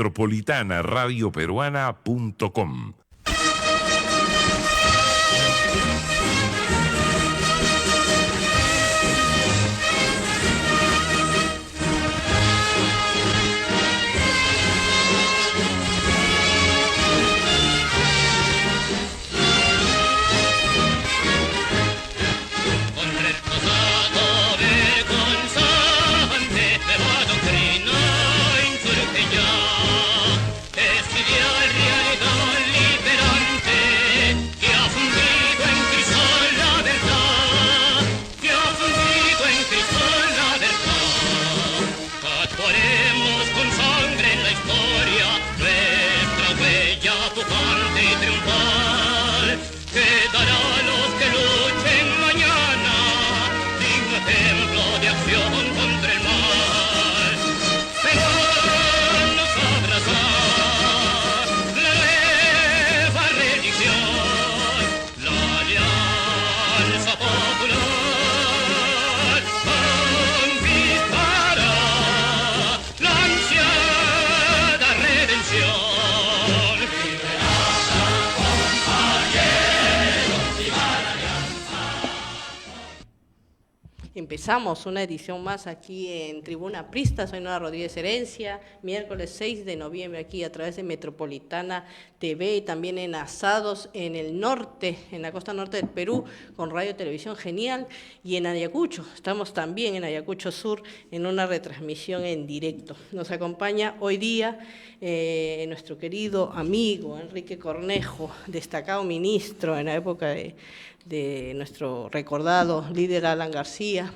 metropolitanaradioperuana.com. Empezamos una edición más aquí en Tribuna Aprista. Soy Nora Rodríguez Herencia, miércoles 6 de noviembre aquí a través de Metropolitana TV y también en Asados en el norte, en la costa norte del Perú, con Radio Televisión Genial, y en Ayacucho. Estamos también en Ayacucho Sur en una retransmisión en directo. Nos acompaña hoy día nuestro querido amigo Enrique Cornejo, destacado ministro en la época de nuestro recordado líder Alan García,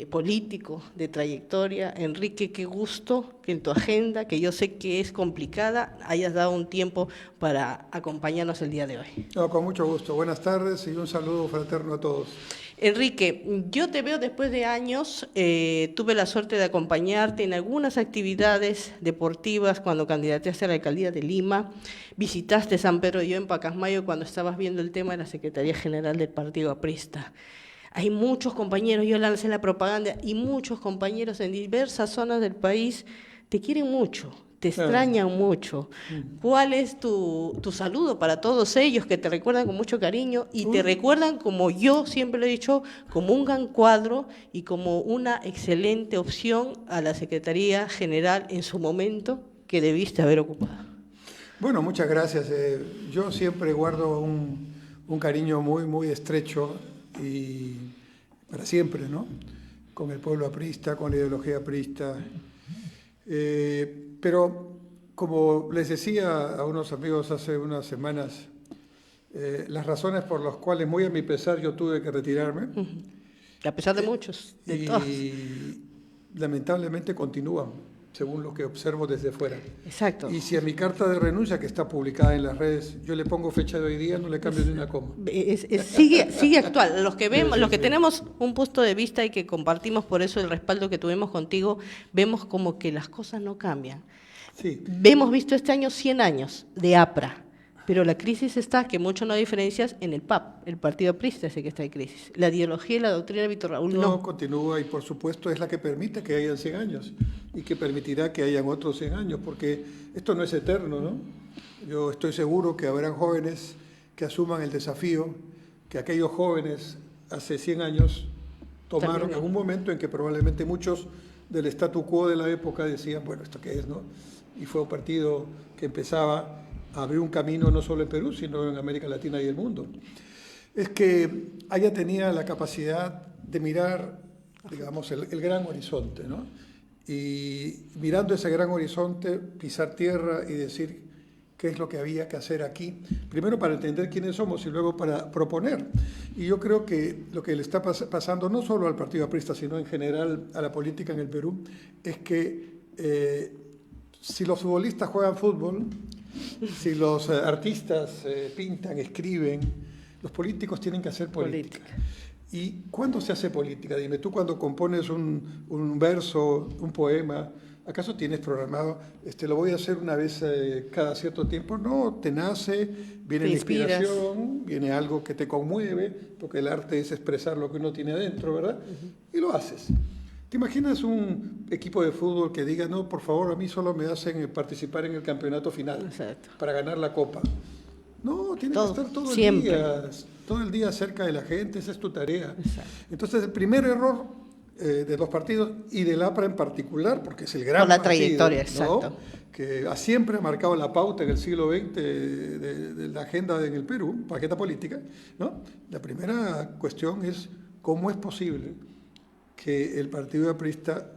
político de trayectoria. Enrique, qué gusto que en tu agenda, que yo sé que es complicada, hayas dado un tiempo para acompañarnos el día de hoy. No, con mucho gusto. Buenas tardes y un saludo fraterno a todos. Enrique, yo te veo después de años, tuve la suerte de acompañarte en algunas actividades deportivas cuando candidateaste a la alcaldía de Lima, visitaste San Pedro de Llor en Pacasmayo cuando estabas viendo el tema de la Secretaría General del Partido Aprista. Hay muchos compañeros, yo lancé la propaganda, y muchos compañeros en diversas zonas del país te quieren mucho, te extrañan mucho. ¿Cuál es tu saludo para todos ellos que te recuerdan con mucho cariño y te recuerdan, como yo siempre lo he dicho, como un gran cuadro y como una excelente opción a la Secretaría General en su momento que debiste haber ocupado? Bueno, muchas gracias. Yo siempre guardo un cariño muy, muy estrecho y para siempre, ¿no? Con el pueblo aprista, con la ideología aprista. Pero como les decía a unos amigos hace unas semanas, las razones por las cuales, muy a mi pesar, yo tuve que retirarme. A pesar de muchos, de todos. Y lamentablemente continúan, según lo que observo desde fuera. Exacto. Y si a mi carta de renuncia, que está publicada en las redes, yo le pongo fecha de hoy día, no le cambio ni una coma. Sigue actual. Los que vemos, los que tenemos un punto de vista y que compartimos por eso el respaldo que tuvimos contigo, vemos como que las cosas no cambian. Sí. Hemos visto este año 100 años de APRA, pero la crisis está, que mucho no hay diferencias, en el PAP, el Partido Aprista es el que está en crisis. La ideología y la doctrina de Víctor Raúl no. Continúa, y por supuesto es la que permite que hayan 100 años y que permitirá que hayan otros 100 años, porque esto no es eterno, ¿no? Yo estoy seguro que habrán jóvenes que asuman el desafío que aquellos jóvenes hace 100 años tomaron en un momento en que probablemente muchos del statu quo de la época decían, bueno, ¿esto qué es, no? Y fue un partido que empezaba a abrir un camino no solo en Perú, sino en América Latina y el mundo. Es que ella tenía la capacidad de mirar, digamos, el gran horizonte, ¿no? Y mirando ese gran horizonte, pisar tierra y decir qué es lo que había que hacer aquí, primero para entender quiénes somos y luego para proponer. Y yo creo que lo que le está pasando no solo al Partido Aprista, sino en general a la política en el Perú, es que si los futbolistas juegan fútbol, si los artistas pintan, escriben, los políticos tienen que hacer política. ¿Y cuándo se hace política? Dime, tú cuando compones un verso, un poema, ¿acaso tienes programado, lo voy a hacer una vez cada cierto tiempo? No, te nace, viene la inspiración, viene algo que te conmueve, porque el arte es expresar lo que uno tiene adentro, ¿verdad? Y lo haces. ¿Te imaginas un equipo de fútbol que diga, no, por favor, a mí solo me hacen participar en el campeonato final Exacto. para ganar la copa? No, tienes que estar siempre. todo el día cerca de la gente, esa es tu tarea. Exacto. Entonces, el primer error de los partidos y del APRA en particular, porque es el gran Por la partido, trayectoria, ¿no? exacto. Que siempre ha marcado la pauta en el siglo XX de la agenda en el Perú, agenda política, ¿no? La primera cuestión es cómo es posible que el partido aprista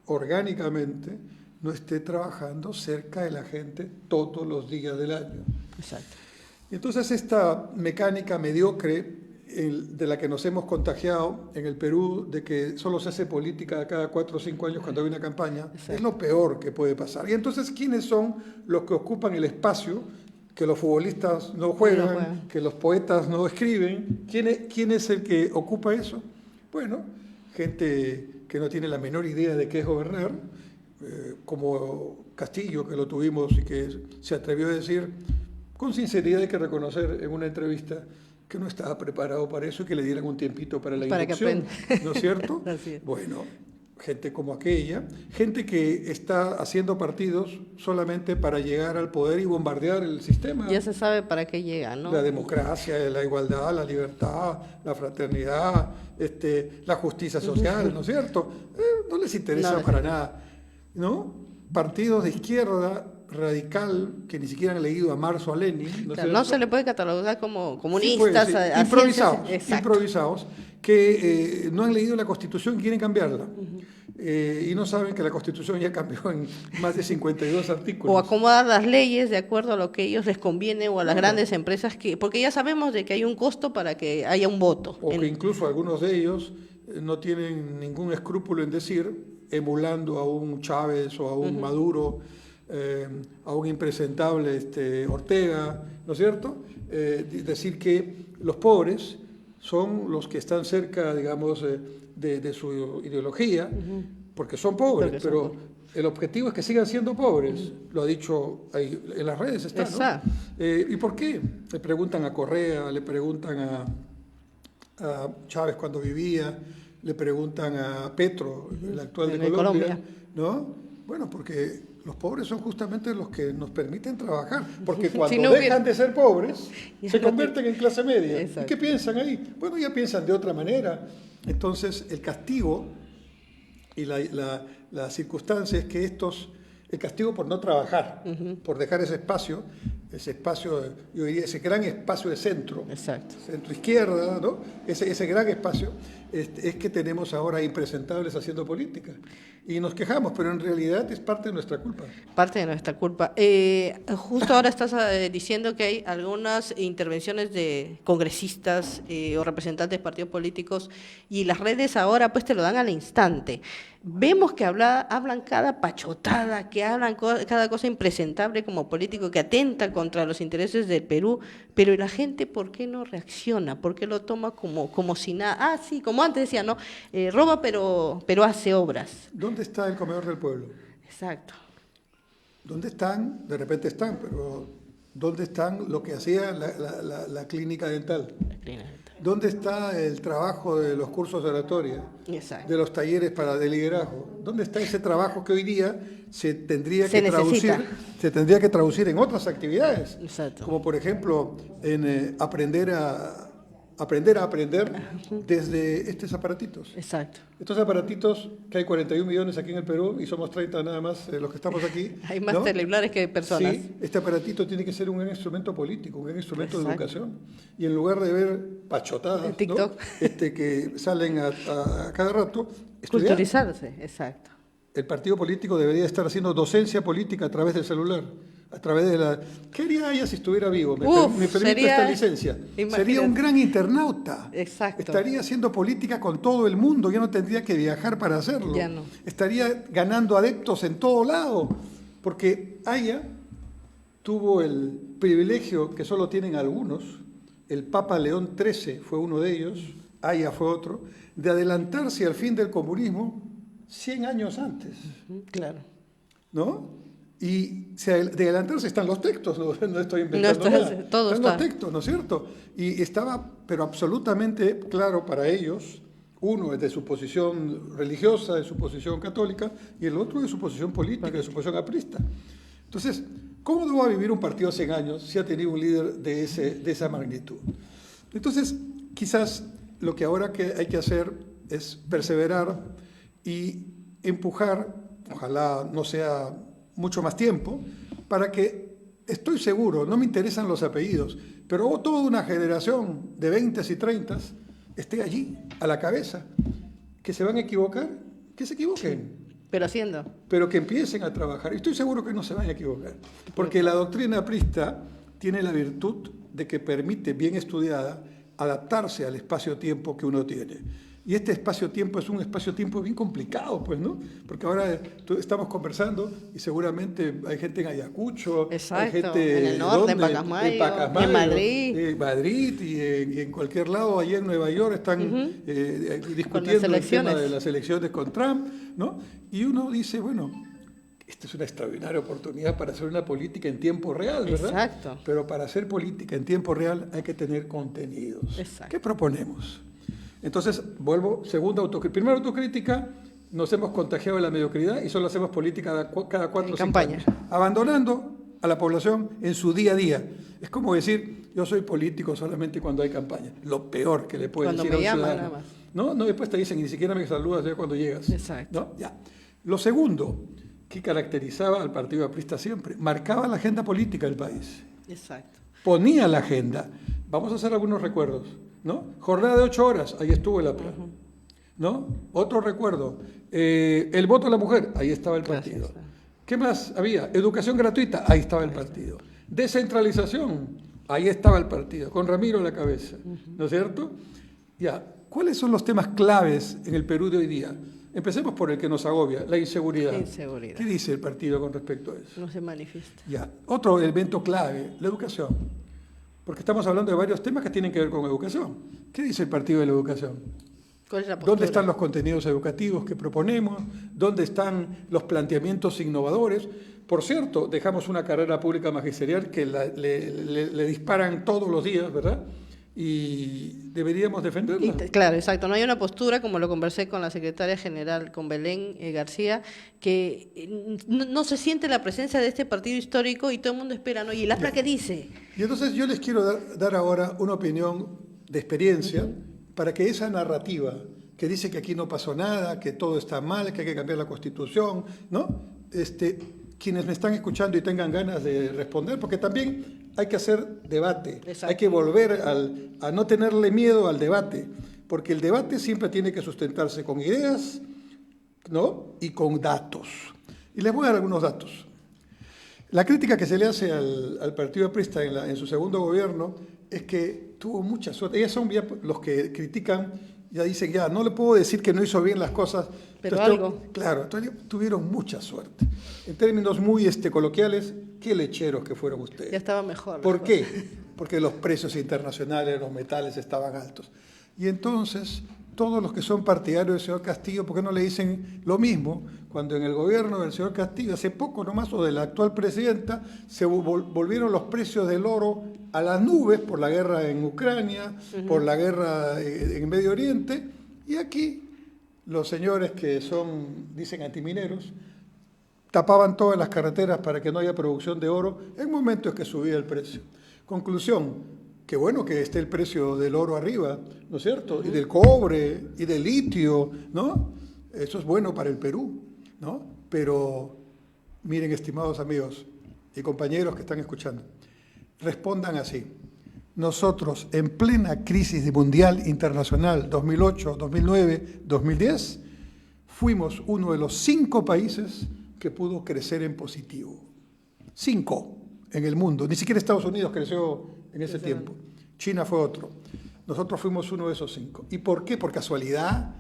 orgánicamente no esté trabajando cerca de la gente todos los días del año. Exacto. Y entonces esta mecánica mediocre de la que nos hemos contagiado en el Perú, de que solo se hace política cada 4 o 5 años cuando hay una campaña, es lo peor que puede pasar. Y entonces, ¿quiénes son los que ocupan el espacio que los futbolistas no juegan, que los poetas no escriben? ¿Quién es el que ocupa eso? Bueno, gente que no tiene la menor idea de qué es gobernar, como Castillo, que lo tuvimos y que se atrevió a decir, con sinceridad hay que reconocer en una entrevista, que no estaba preparado para eso y que le dieran un tiempito para la inducción, ¿no es cierto? Bueno, gente como aquella, gente que está haciendo partidos solamente para llegar al poder y bombardear el sistema. Ya se sabe para qué llega, ¿no? La democracia, la igualdad, la libertad, la fraternidad, la justicia social, ¿no es cierto? No les interesa para nada, ¿no? Partidos de izquierda radical, que ni siquiera han leído a Marx o a Lenin. No se le puede catalogar como comunistas. Sí, improvisados, que no han leído la Constitución y quieren cambiarla. Y no saben que la Constitución ya cambió en más de 52 artículos. O acomodar las leyes de acuerdo a lo que a ellos les conviene o a las grandes empresas, porque ya sabemos de que hay un costo para que haya un voto. O que incluso algunos de ellos no tienen ningún escrúpulo en decir, emulando a un Chávez o a un Maduro, a un impresentable Ortega, ¿no es cierto? Decir que los pobres son los que están cerca, digamos, de su ideología, porque son pobres, pero el objetivo es que sigan siendo pobres, lo ha dicho ahí en las redes, está, ¿no? ¿Y por qué? Le preguntan a Correa, le preguntan a Chávez cuando vivía, le preguntan a Petro, el actual de Colombia, ¿no? Bueno, porque los pobres son justamente los que nos permiten trabajar, porque cuando dejan de ser pobres, se convierten en clase media. Exacto. ¿Y qué piensan ahí? Bueno, ya piensan de otra manera. Entonces, el castigo y la circunstancia es que el castigo por no trabajar, por dejar ese espacio, yo diría, ese gran espacio de centro, centro-izquierda, ¿no? Ese gran espacio, es que tenemos ahora impresentables haciendo política. Y nos quejamos, pero en realidad es parte de nuestra culpa. Parte de nuestra culpa. Justo ahora estás diciendo que hay algunas intervenciones de congresistas o representantes de partidos políticos y las redes ahora pues te lo dan al instante. Vemos que hablan cada pachotada, que hablan cada cosa impresentable como político, que atenta contra los intereses del Perú, pero ¿y la gente por qué no reacciona? ¿Por qué lo toma como si nada? Ah, sí, como antes decía, ¿no? Roba pero hace obras. ¿Dónde está el comedor del pueblo? Exacto. ¿Dónde están? De repente están, pero ¿dónde están lo que hacía la clínica dental? La clínica dental. ¿Dónde está el trabajo de los cursos de oratoria? Exacto. De los talleres de liderazgo? ¿Dónde está ese trabajo que hoy día se tendría que traducir en otras actividades? Exacto. Como por ejemplo en aprender a aprender desde estos aparatitos. Exacto. Estos aparatitos, que hay 41 millones aquí en el Perú y somos 30 nada más los que estamos aquí. Hay más celulares que personas. Sí, este aparatito tiene que ser un instrumento político, un instrumento de educación. Y en lugar de ver pachotadas, TikTok, ¿no? Que salen a cada rato, estudiar. Culturizarse, exacto. El partido político debería estar haciendo docencia política a través del celular, a través de la... ¿Qué haría ella si estuviera vivo? Me permite esta licencia. Sería un gran internauta. Exacto. Estaría haciendo política con todo el mundo, ya no tendría que viajar para hacerlo. Ya no. Estaría ganando adeptos en todo lado, porque Aya tuvo el privilegio que solo tienen algunos, el Papa León XIII fue uno de ellos, Aya fue otro, de adelantarse al fin del comunismo 100 años antes. Claro. ¿No? Y de adelantarse están los textos, no estoy inventando nada. Todo están los textos, ¿no es cierto? Y estaba, pero absolutamente claro para ellos, Uno es de su posición religiosa, de su posición católica, y el otro de su posición política, de su posición aprista. Entonces, ¿cómo no va a vivir un partido 100 años si ha tenido un líder de esa magnitud? Entonces, quizás lo que ahora hay que hacer es perseverar y empujar, ojalá no sea mucho más tiempo, para que, estoy seguro, no me interesan los apellidos, pero toda una generación de 20s y 30s esté allí, a la cabeza. ¿Que se van a equivocar? Que se equivoquen. Sí, pero haciendo. Pero que empiecen a trabajar. Y estoy seguro que no se van a equivocar. Porque la doctrina aprista tiene la virtud de que permite, bien estudiada, adaptarse al espacio-tiempo que uno tiene. Y este espacio-tiempo es un espacio-tiempo bien complicado, pues, ¿no? Porque ahora estamos conversando y seguramente hay gente en Ayacucho, exacto, hay gente en el norte, en Pacasmayo, en Madrid. En Madrid y en cualquier lado, allá en Nueva York están discutiendo el tema de las elecciones con Trump, ¿no? Y uno dice, bueno, esta es una extraordinaria oportunidad para hacer una política en tiempo real, ¿verdad? Exacto. Pero para hacer política en tiempo real hay que tener contenidos. Exacto. ¿Qué proponemos? Entonces, vuelvo, primera autocrítica, nos hemos contagiado de la mediocridad y solo hacemos política cada 4 o 5 años. Abandonando a la población en su día a día. Es como decir, yo soy político solamente cuando hay campaña. Lo peor que le puede decir a un ciudadano. No, después te dicen, ni siquiera me saludas ya cuando llegas. Exacto. ¿No? Ya. Lo segundo que caracterizaba al Partido Aprista siempre, marcaba la agenda política del país. Exacto. Ponía la agenda. Vamos a hacer algunos recuerdos, ¿no? Jornada de 8 horas, ahí estuvo el APRA, ¿no? Otro recuerdo, el voto a la mujer, ahí estaba el partido. Gracias. ¿Qué más había? Educación gratuita, ahí estaba el partido. Descentralización, ahí estaba el partido, con Ramiro a la cabeza, ¿no es cierto? Ya, ¿cuáles son los temas claves en el Perú de hoy día? Empecemos por el que nos agobia, la inseguridad. Inseguridad. ¿Qué dice el partido con respecto a eso? No se manifiesta. Ya, otro elemento clave, la educación. Porque estamos hablando de varios temas que tienen que ver con educación. ¿Qué dice el partido de la educación? ¿Cuál es la postura? ¿Dónde están los contenidos educativos que proponemos? ¿Dónde están los planteamientos innovadores? Por cierto, dejamos una carrera pública magisterial que le disparan todos los días, ¿verdad? Y deberíamos defenderla. Claro, exacto. No hay una postura, como lo conversé con la secretaria general, con Belén García, que no se siente la presencia de este partido histórico y todo el mundo espera, ¿no? ¿Y el APRA qué dice? Y entonces yo les quiero dar ahora una opinión de experiencia para que esa narrativa que dice que aquí no pasó nada, que todo está mal, que hay que cambiar la Constitución, ¿no? Quienes me están escuchando y tengan ganas de responder, porque también hay que hacer debate, exacto, hay que volver a no tenerle miedo al debate, porque el debate siempre tiene que sustentarse con ideas, ¿no? Y con datos. Y les voy a dar algunos datos. La crítica que se le hace al Partido Aprista en su segundo gobierno es que tuvo mucha suerte. Ellos son ya los que critican, ya dicen, ya no le puedo decir que no hizo bien las cosas. Pero algo. Claro, tuvieron mucha suerte. En términos muy coloquiales, qué lecheros que fueron ustedes. Ya estaba mejor. ¿Por qué? Porque los precios internacionales de los metales estaban altos. Y entonces, todos los que son partidarios del señor Castillo, ¿por qué no le dicen lo mismo? Cuando en el gobierno del señor Castillo, hace poco nomás, o de la actual presidenta, se volvieron los precios del oro a las nubes por la guerra en Ucrania, por la guerra en Medio Oriente, y aquí los señores que dicen antimineros, tapaban todas las carreteras para que no haya producción de oro en momentos que subía el precio. Conclusión, qué bueno que esté el precio del oro arriba, ¿no es cierto? Y del cobre, y del litio, ¿no? Eso es bueno para el Perú, ¿no? Pero miren, estimados amigos y compañeros que están escuchando, respondan así. Nosotros, en plena crisis mundial internacional 2008, 2009, 2010, fuimos uno de los 5 países que pudo crecer en positivo. 5 en el mundo. Ni siquiera Estados Unidos creció en ese tiempo. China fue otro. Nosotros fuimos uno de esos 5. ¿Y por qué? ¿Por casualidad?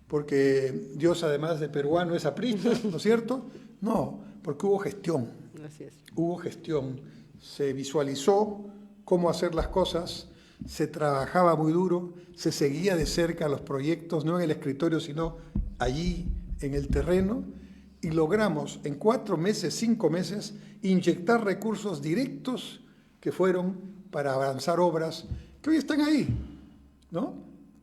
¿Porque Dios, además de peruano, es aprista? ¿No es cierto? No, porque hubo gestión. Así es. Hubo gestión. Se visualizó cómo hacer las cosas, se trabajaba muy duro, se seguía de cerca los proyectos, no en el escritorio, sino allí en el terreno, y logramos en 4 meses, 5 meses, inyectar recursos directos que fueron para avanzar obras que hoy están ahí, ¿no?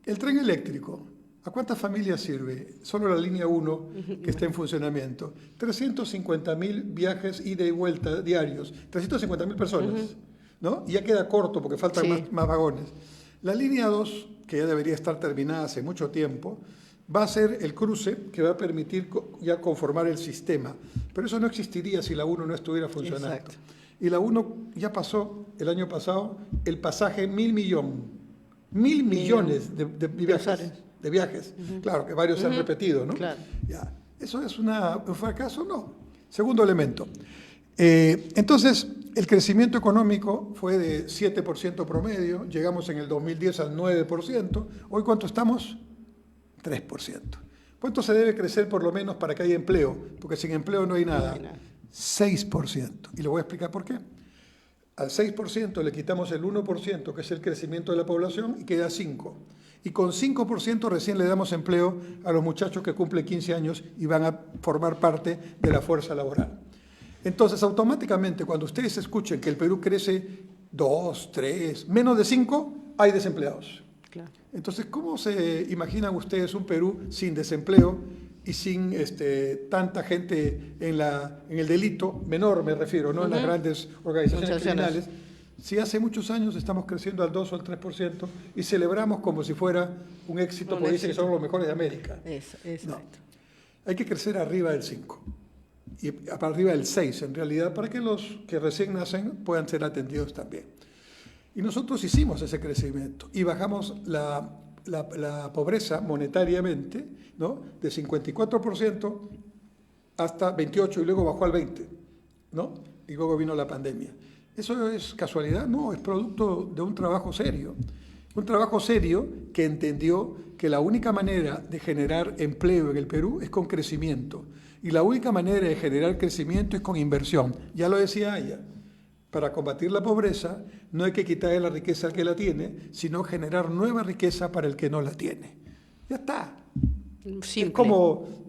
El tren eléctrico, ¿A cuántas familias sirve? Solo la línea 1 que está en funcionamiento. 350.000 viajes ida y vuelta diarios. 350.000 personas, ¿no? Y ya queda corto porque faltan más vagones. La línea 2, que ya debería estar terminada hace mucho tiempo, va a ser el cruce que va a permitir ya conformar el sistema. Pero eso no existiría si la 1 no estuviera funcionando. Exacto. Y la 1 ya pasó el año pasado el pasaje 1.000 millones de viajes. Claro, que varios se han repetido, ¿no? Claro. Ya. ¿Eso es un fracaso? No. Segundo elemento. Entonces, el crecimiento económico fue de 7% promedio, llegamos en el 2010 al 9%, hoy ¿cuánto estamos? 3%. ¿Cuánto se debe crecer por lo menos para que haya empleo? Porque sin empleo no hay nada. 6%. Y le voy a explicar por qué. Al 6% le quitamos el 1%, que es el crecimiento de la población, y queda 5%. Y con 5% recién le damos empleo a los muchachos que cumplen 15 años y van a formar parte de la fuerza laboral. Entonces, automáticamente, cuando ustedes escuchen que el Perú crece 2, 3, menos de 5, hay desempleados. Claro. Entonces, ¿cómo se imaginan ustedes un Perú sin desempleo y sin tanta gente en el delito menor, me refiero, no en las grandes organizaciones criminales? Si hace muchos años estamos creciendo al 2 o al 3% y celebramos como si fuera un éxito, porque dicen que somos los mejores de América. Exacto. No. Hay que crecer arriba del 5 y arriba del 6 en realidad, para que los que recién nacen puedan ser atendidos también. Y nosotros hicimos ese crecimiento y bajamos la pobreza monetariamente, ¿no? De 54% hasta 28% y luego bajó al 20%, ¿no? Y luego vino la pandemia. ¿Eso es casualidad? No, es producto de un trabajo serio. Un trabajo serio que entendió que la única manera de generar empleo en el Perú es con crecimiento. Y la única manera de generar crecimiento es con inversión. Ya lo decía ella. Para combatir la pobreza no hay que quitarle la riqueza al que la tiene, sino generar nueva riqueza para el que no la tiene. Ya está. Simple. Es como...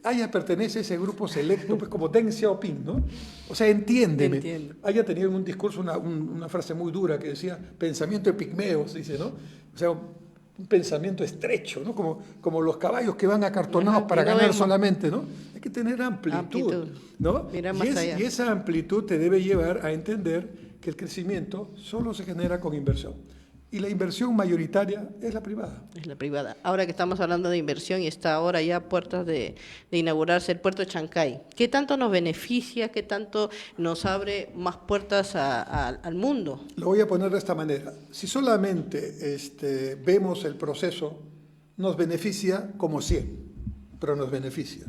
Aya pertenece a ese grupo selecto, pues como Deng Xiaoping, ¿no? O sea, entiéndeme. Entiendo. Aya tenía en un discurso una frase muy dura que decía, pensamiento de pigmeos, dice, ¿no? O sea, un pensamiento estrecho, ¿no? Como los caballos que van acartonados para ganar solamente, ¿no? Hay que tener amplitud. ¿No? Mirar más allá. Y esa amplitud te debe llevar a entender que el crecimiento solo se genera con inversión. Y la inversión mayoritaria es la privada. Es la privada. Ahora que estamos hablando de inversión y está ahora ya a puertas de inaugurarse el puerto de Chancay, ¿qué tanto nos beneficia, qué tanto nos abre más puertas al mundo? Lo voy a poner de esta manera. Si solamente vemos el proceso, nos beneficia como 100, pero nos beneficia.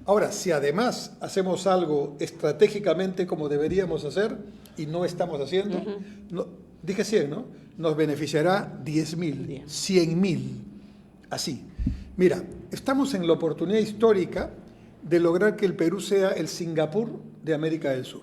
Ahora, si además hacemos algo estratégicamente como deberíamos hacer y no estamos haciendo, dije 100, ¿no? Nos beneficiará 10.000, 100.000, así. Mira, estamos en la oportunidad histórica de lograr que el Perú sea el Singapur de América del Sur.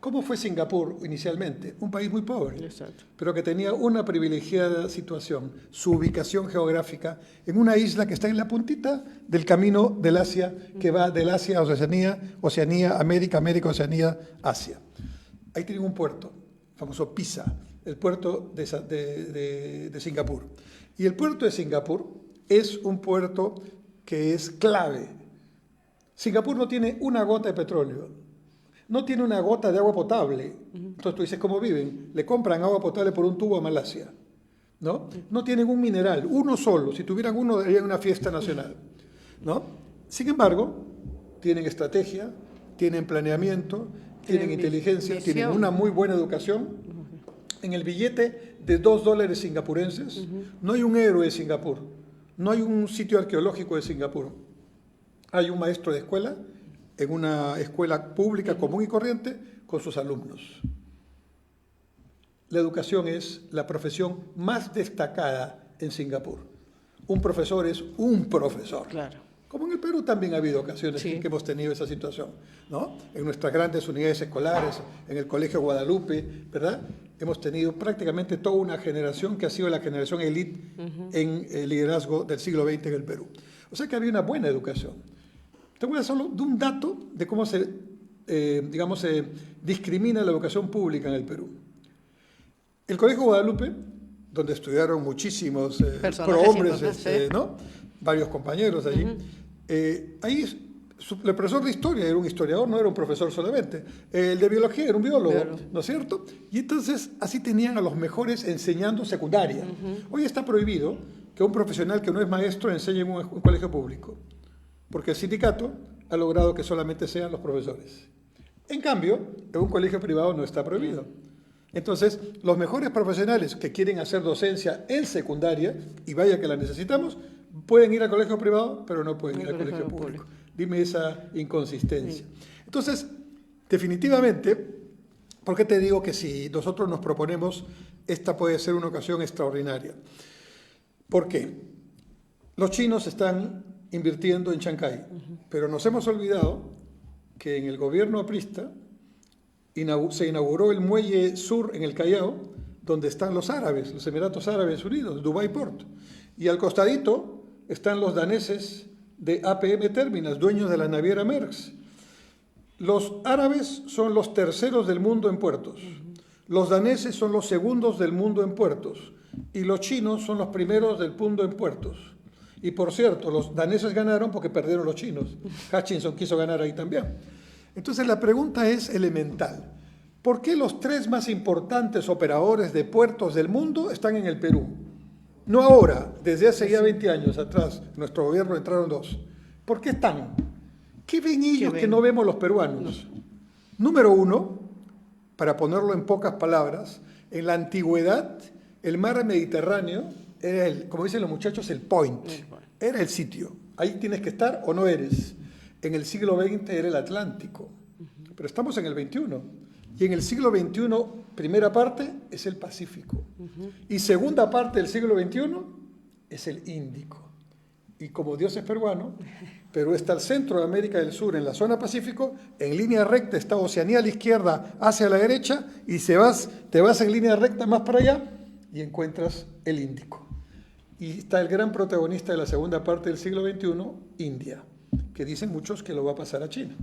¿Cómo fue Singapur inicialmente? Un país muy pobre, pero que tenía una privilegiada situación, su ubicación geográfica en una isla que está en la puntita del camino del Asia, que va del Asia a Oceanía, América, Oceanía, Asia. Ahí tienen un puerto, famoso Pisa, el puerto de Singapur. Y el puerto de Singapur es un puerto que es clave. Singapur no tiene una gota de petróleo, no tiene una gota de agua potable. Entonces tú dices, ¿cómo viven? Le compran agua potable por un tubo a Malasia, ¿no? No tienen un mineral, uno solo. Si tuvieran uno, harían una fiesta nacional, ¿no? Sin embargo, tienen estrategia, tienen planeamiento, tienen inteligencia, tienen una muy buena educación. En el billete de $2 singapurenses no hay un héroe de Singapur, no hay un sitio arqueológico de Singapur. Hay un maestro de escuela en una escuela pública común y corriente con sus alumnos. La educación es la profesión más destacada en Singapur. Un profesor es un profesor. Claro. Como en el Perú también ha habido ocasiones en que hemos tenido esa situación, ¿no? En nuestras grandes unidades escolares, en el Colegio Guadalupe, ¿verdad? Hemos tenido prácticamente toda una generación que ha sido la generación élite en el liderazgo del siglo XX en el Perú. O sea que había una buena educación. Te voy a solo de un dato de cómo se discrimina la educación pública en el Perú. El Colegio Guadalupe donde estudiaron muchísimos Personajes prohombres, importantes, ¿no? Varios compañeros allí. Ahí el profesor de historia era un historiador, no era un profesor solamente. El de biología era un biólogo, ¿no es cierto? Y entonces así tenían a los mejores enseñando secundaria. Hoy está prohibido que un profesional que no es maestro enseñe en un colegio público, porque el sindicato ha logrado que solamente sean los profesores. En cambio, en un colegio privado no está prohibido. Entonces, los mejores profesionales que quieren hacer docencia en secundaria, y vaya que la necesitamos, pueden ir al colegio privado, pero no pueden ir al colegio público. Dime esa inconsistencia. Entonces, definitivamente, ¿por qué te digo que si nosotros nos proponemos, esta puede ser una ocasión extraordinaria? ¿Por qué? Los chinos están invirtiendo en Chancay, pero nos hemos olvidado que en el gobierno aprista se inauguró el muelle sur en el Callao, donde están los árabes, los Emiratos Árabes Unidos, Dubai Port. Y al costadito están los daneses de APM Terminals, dueños de la naviera Maersk. Los árabes son los terceros del mundo en puertos. Los daneses son los segundos del mundo en puertos. Y los chinos son los primeros del mundo en puertos. Y por cierto, los daneses ganaron porque perdieron los chinos. Hutchinson quiso ganar ahí también. Entonces la pregunta es elemental. ¿Por qué los tres más importantes operadores de puertos del mundo están en el Perú? No ahora, desde hace ya 20 años atrás, en nuestro gobierno entraron dos. ¿Por qué están? ¿Qué ven ellos que no vemos los peruanos? Número uno, para ponerlo en pocas palabras, en la antigüedad el mar Mediterráneo era como dicen los muchachos, el point, era el sitio. Ahí tienes que estar o no eres. En el siglo XX era el Atlántico, pero estamos en el XXI. Y en el siglo XXI, primera parte es el Pacífico. Y segunda parte del siglo XXI es el Índico. Y como Dios es peruano, Perú está al centro de América del Sur, en la zona Pacífico, en línea recta está Oceanía a la izquierda hacia la derecha, y te vas en línea recta más para allá y encuentras el Índico. Y está el gran protagonista de la segunda parte del siglo XXI, India, que dicen muchos que lo va a pasar a China.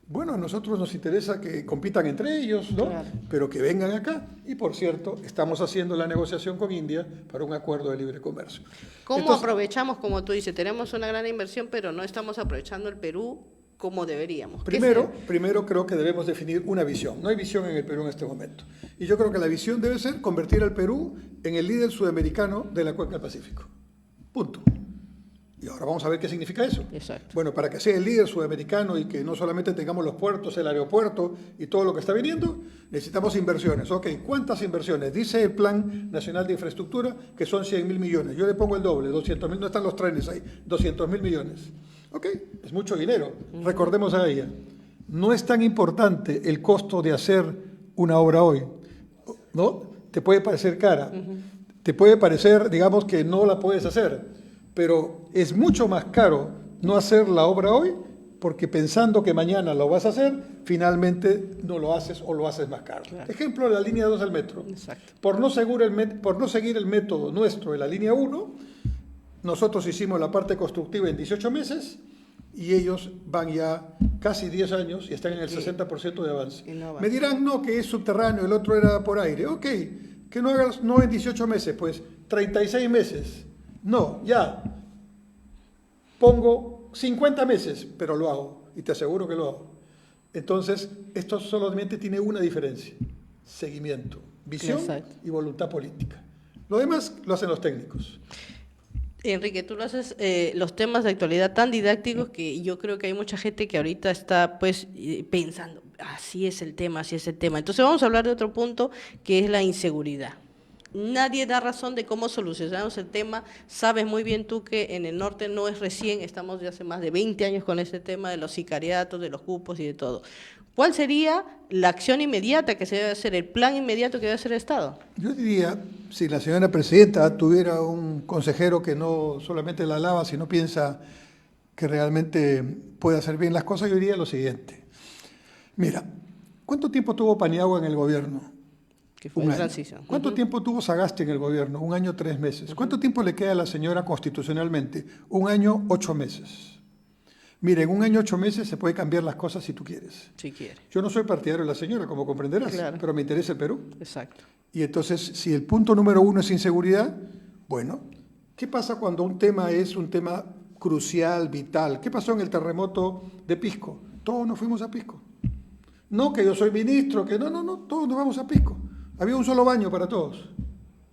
Bueno, a nosotros nos interesa que compitan entre ellos, ¿no? Claro. Pero que vengan acá. Y por cierto, estamos haciendo la negociación con India para un acuerdo de libre comercio. ¿Cómo aprovechamos, como tú dices, tenemos una gran inversión, pero no estamos aprovechando el Perú como deberíamos? Primero creo que debemos definir una visión. No hay visión en el Perú en este momento. Y yo creo que la visión debe ser convertir al Perú en el líder sudamericano de la cuenca del Pacífico. Punto. Y ahora vamos a ver qué significa eso. Exacto. Bueno, para que sea el líder sudamericano y que no solamente tengamos los puertos, el aeropuerto y todo lo que está viniendo, necesitamos inversiones. Ok, ¿cuántas inversiones? Dice el Plan Nacional de Infraestructura que son 100.000 millones. Yo le pongo el doble, 200.000, no están los trenes ahí, 200.000 millones. Ok, es mucho dinero. Recordemos a ella. No es tan importante el costo de hacer una obra hoy, ¿no? Te puede parecer cara, te puede parecer, digamos, que no la puedes hacer. Pero es mucho más caro no hacer la obra hoy, porque pensando que mañana lo vas a hacer, finalmente no lo haces o lo haces más caro. Claro. Ejemplo, la línea 2 del metro. Exacto. Por no seguir el método nuestro de la línea 1, nosotros hicimos la parte constructiva en 18 meses y ellos van ya casi 10 años y están en el 60% de avance. Me dirán, no, que es subterráneo, el otro era por aire. Ok, que no hagas, no en 18 meses, pues 36 meses. No, ya, pongo 50 meses, pero lo hago, y te aseguro que lo hago. Entonces, esto solamente tiene una diferencia: seguimiento, visión y voluntad política. Lo demás lo hacen los técnicos. Enrique, tú lo haces los temas de actualidad tan didácticos que yo creo que hay mucha gente que ahorita está pues pensando, así es el tema, así es el tema. Entonces vamos a hablar de otro punto, que es la inseguridad. Nadie da razón de cómo solucionamos el tema. Sabes muy bien tú que en el norte no es recién, estamos de hace más de 20 años con ese tema de los sicariatos, de los cupos y de todo. ¿Cuál sería la acción inmediata que se debe hacer, el plan inmediato que debe hacer el Estado? Yo diría, si la señora presidenta tuviera un consejero que no solamente la alaba, sino piensa que realmente puede hacer bien las cosas, yo diría lo siguiente. Mira, ¿cuánto tiempo tuvo Paniagua en el gobierno? Que fue en transición. ¿Cuánto tiempo tuvo Sagasti en el gobierno? 1 año, 3 meses. ¿Cuánto tiempo le queda a la señora constitucionalmente? 1 año, 8 meses. Mire, en 1 año 8 meses se puede cambiar las cosas si tú quieres. Si quiere. Yo no soy partidario de la señora, como comprenderás, Claro. pero me interesa el Perú. Exacto. Y entonces, si el punto número 1 es inseguridad, bueno, ¿qué pasa cuando un tema es un tema crucial, vital? ¿Qué pasó en el terremoto de Pisco? Todos nos fuimos a Pisco. No que yo soy ministro, que no, todos nos vamos a Pisco. Había un solo baño para todos.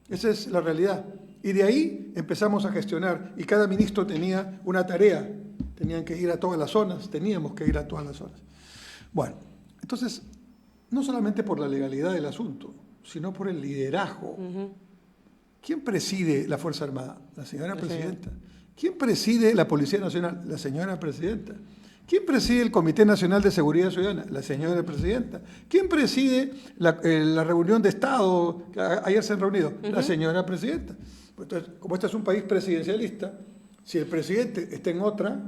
Esa es la realidad. Y de ahí empezamos a gestionar. Y cada ministro tenía una tarea. Tenían que ir a todas las zonas, teníamos que ir a todas las zonas. Bueno, entonces, no solamente por la legalidad del asunto, sino por el liderazgo. ¿Quién preside la Fuerza Armada? La señora presidenta. ¿Quién preside la Policía Nacional? La señora presidenta. ¿Quién preside el Comité Nacional de Seguridad Ciudadana? La señora presidenta. ¿Quién preside la reunión de Estado que ayer se han reunido? La señora presidenta. Entonces, como este es un país presidencialista, si el presidente está en otra,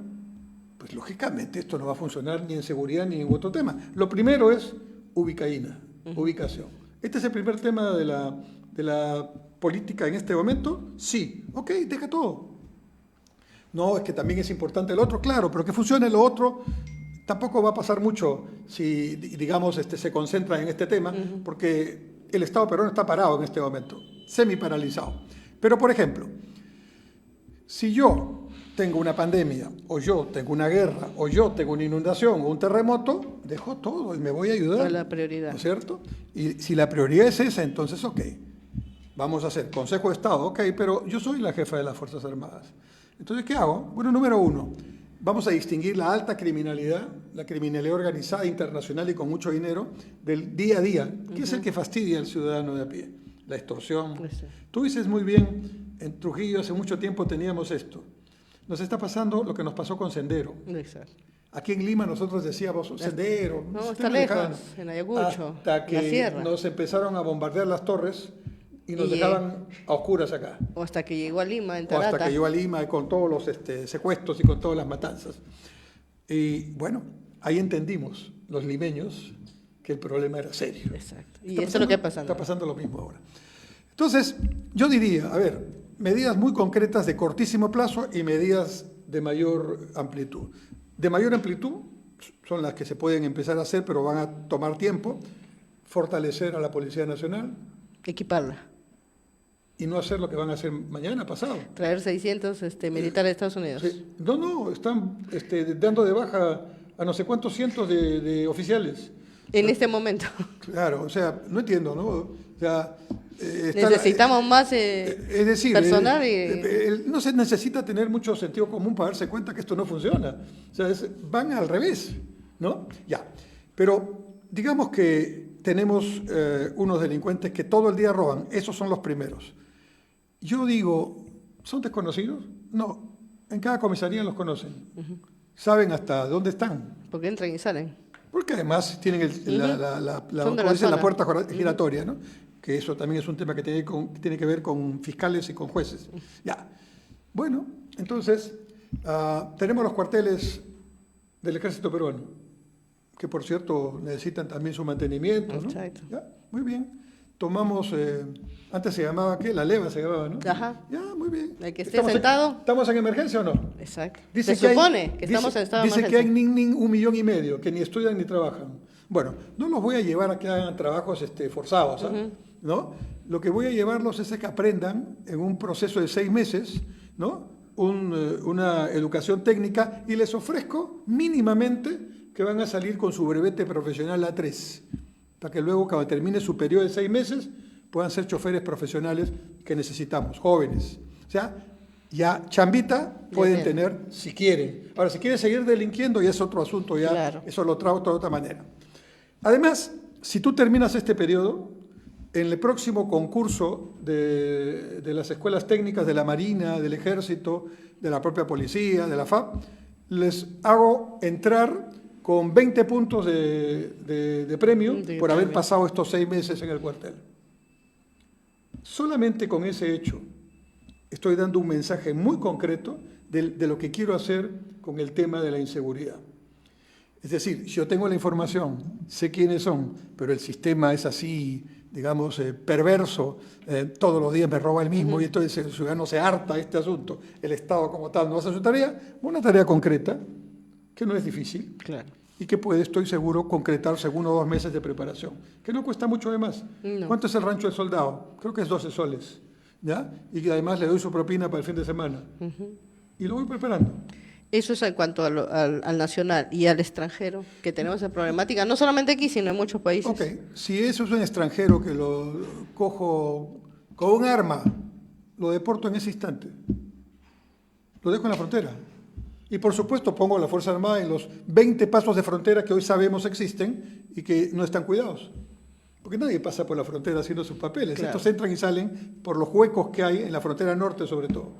pues lógicamente esto no va a funcionar ni en seguridad ni en otro tema. Lo primero es ubicaína, ubicación. Este es el primer tema de la política en este momento. Sí, ok, deja todo. No, es que también es importante el otro, claro, pero que funcione lo otro tampoco va a pasar mucho si, digamos, se concentra en este tema, porque el Estado peruano está parado en este momento, semi-paralizado. Pero, por ejemplo, si yo tengo una pandemia, o yo tengo una guerra, o yo tengo una inundación, o un terremoto, dejo todo y me voy a ayudar. Es la prioridad. ¿No es cierto? Y si la prioridad es esa, entonces, ok, vamos a hacer Consejo de Estado, ok, pero yo soy la jefa de las Fuerzas Armadas. Entonces, ¿qué hago? Bueno, número 1, vamos a distinguir la alta criminalidad, la criminalidad organizada, internacional y con mucho dinero, del día a día, que es el que fastidia al ciudadano de a pie. La extorsión. Sí. Tú dices muy bien, en Trujillo hace mucho tiempo teníamos esto. Nos está pasando lo que nos pasó con Sendero. Exacto. Aquí en Lima nosotros decíamos, Sendero. No, está Sendero lejos, lejano. en Ayacucho, Hasta que en la sierra. nos empezaron a bombardear las torres y nos dejaban a oscuras acá. O hasta que llegó a Lima, en O Tarata. hasta que llegó a Lima con todos los secuestros y con todas las matanzas. Y bueno, ahí entendimos, los limeños, que el problema era serio. Exacto. Y eso es lo que está pasando. Está pasando lo mismo ahora. Entonces, yo diría, a ver, medidas muy concretas de cortísimo plazo y medidas de mayor amplitud. De mayor amplitud son las que se pueden empezar a hacer, pero van a tomar tiempo. Fortalecer a la Policía Nacional. Equiparla. Y no hacer lo que van a hacer mañana, pasado. Traer 600 militares de Estados Unidos. Sí. No, están dando de baja a no sé cuántos cientos de oficiales. En este momento. Claro, o sea, no entiendo, ¿no? O sea, necesitamos más es decir, personal no se necesita tener mucho sentido común para darse cuenta que esto no funciona. O sea, van al revés, ¿no? Ya. Pero digamos que tenemos unos delincuentes que todo el día roban. Esos son los primeros. Yo digo, ¿son desconocidos? No. En cada comisaría los conocen. Saben hasta dónde están. Porque entran y salen. Porque además tienen la puerta giratoria, ¿no? Que eso también es un tema que tiene que ver con fiscales y con jueces. Ya. Bueno, entonces, tenemos los cuarteles del Ejército Peruano, que por cierto necesitan también su mantenimiento, ¿no? Exacto. ¿Ya? Muy bien. Tomamos, antes se llamaba, ¿qué? La leva se llamaba, ¿no? Ajá. Ya, muy bien. El que esté sentado. ¿Estamos en emergencia o no? Exacto. Dice Se que supone que estamos en estado de Dice que hay emergencia. 1,5 millones, que ni estudian ni trabajan. Bueno, no los voy a llevar a que hagan trabajos forzados, ¿no? Lo que voy a llevarlos es a que aprendan en un proceso de 6 meses, ¿no? Una educación técnica, y les ofrezco mínimamente que van a salir con su brevete profesional A3, para que luego, cuando termine su periodo de 6 meses, puedan ser choferes profesionales que necesitamos, jóvenes. O sea, ya chambita pueden tener si quieren. Ahora, si quieren seguir delinquiendo, ya es otro asunto, ya Claro. eso lo trato de otra manera. Además, si tú terminas este periodo, en el próximo concurso de las escuelas técnicas de la Marina, del Ejército, de la propia Policía, de la FAP, les hago entrar con 20 puntos de premio por haber pasado estos 6 meses en el cuartel. Solamente con ese hecho estoy dando un mensaje muy concreto de lo que quiero hacer con el tema de la inseguridad. Es decir, si yo tengo la información, sé quiénes son, pero el sistema es así, digamos, perverso, todos los días me roba el mismo, y entonces el ciudadano se harta de este asunto, el Estado como tal no hace su tarea, una tarea concreta, que no es difícil Claro. y que puede, estoy seguro, concretarse en 1 o 2 meses de preparación, que no cuesta mucho además. No. ¿Cuánto es el rancho del soldado? Creo que es 12 soles, ¿ya? Y que además le doy su propina para el fin de semana. Y lo voy preparando. Eso es en cuanto al nacional y al extranjero, que tenemos esa problemática, no solamente aquí, sino en muchos países. Ok, si eso es un extranjero que lo cojo con un arma, lo deporto en ese instante. Lo dejo en la frontera. Y por supuesto pongo a la Fuerza Armada en los 20 pasos de frontera que hoy sabemos existen y que no están cuidados. Porque nadie pasa por la frontera haciendo sus papeles. Claro. Estos entran y salen por los huecos que hay en la frontera norte sobre todo.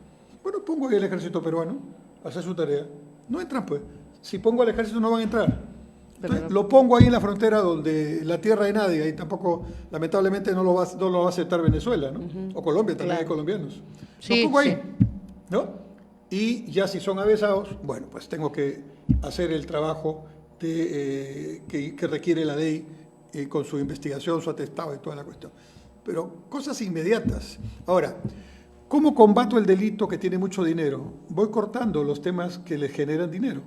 Bueno, pongo ahí el ejército peruano a hacer su tarea. No entran pues. Si pongo al ejército no van a entrar. Entonces, lo pongo ahí en la frontera donde la tierra de nadie, y tampoco, lamentablemente, no lo va a aceptar Venezuela, ¿no? O Colombia, también hay colombianos. Sí, lo pongo ahí, sí. ¿no? Y ya si son avesados, bueno, pues tengo que hacer el trabajo que requiere la ley con su investigación, su atestado y toda la cuestión. Pero cosas inmediatas. Ahora, ¿cómo combato el delito que tiene mucho dinero? Voy cortando los temas que le generan dinero.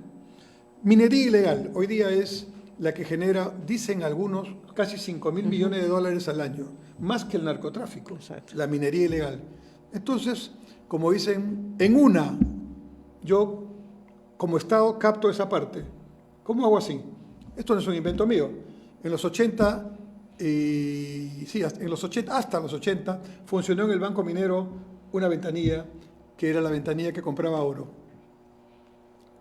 Minería ilegal, hoy día es la que genera, dicen algunos, casi 5.000 millones de dólares al año, más que el narcotráfico, Exacto. la minería ilegal. Entonces, como dicen, yo como Estado capto esa parte. ¿Cómo hago así? Esto no es un invento mío. En los 80, hasta los 80, funcionó en el Banco Minero una ventanilla, que era la ventanilla que compraba oro.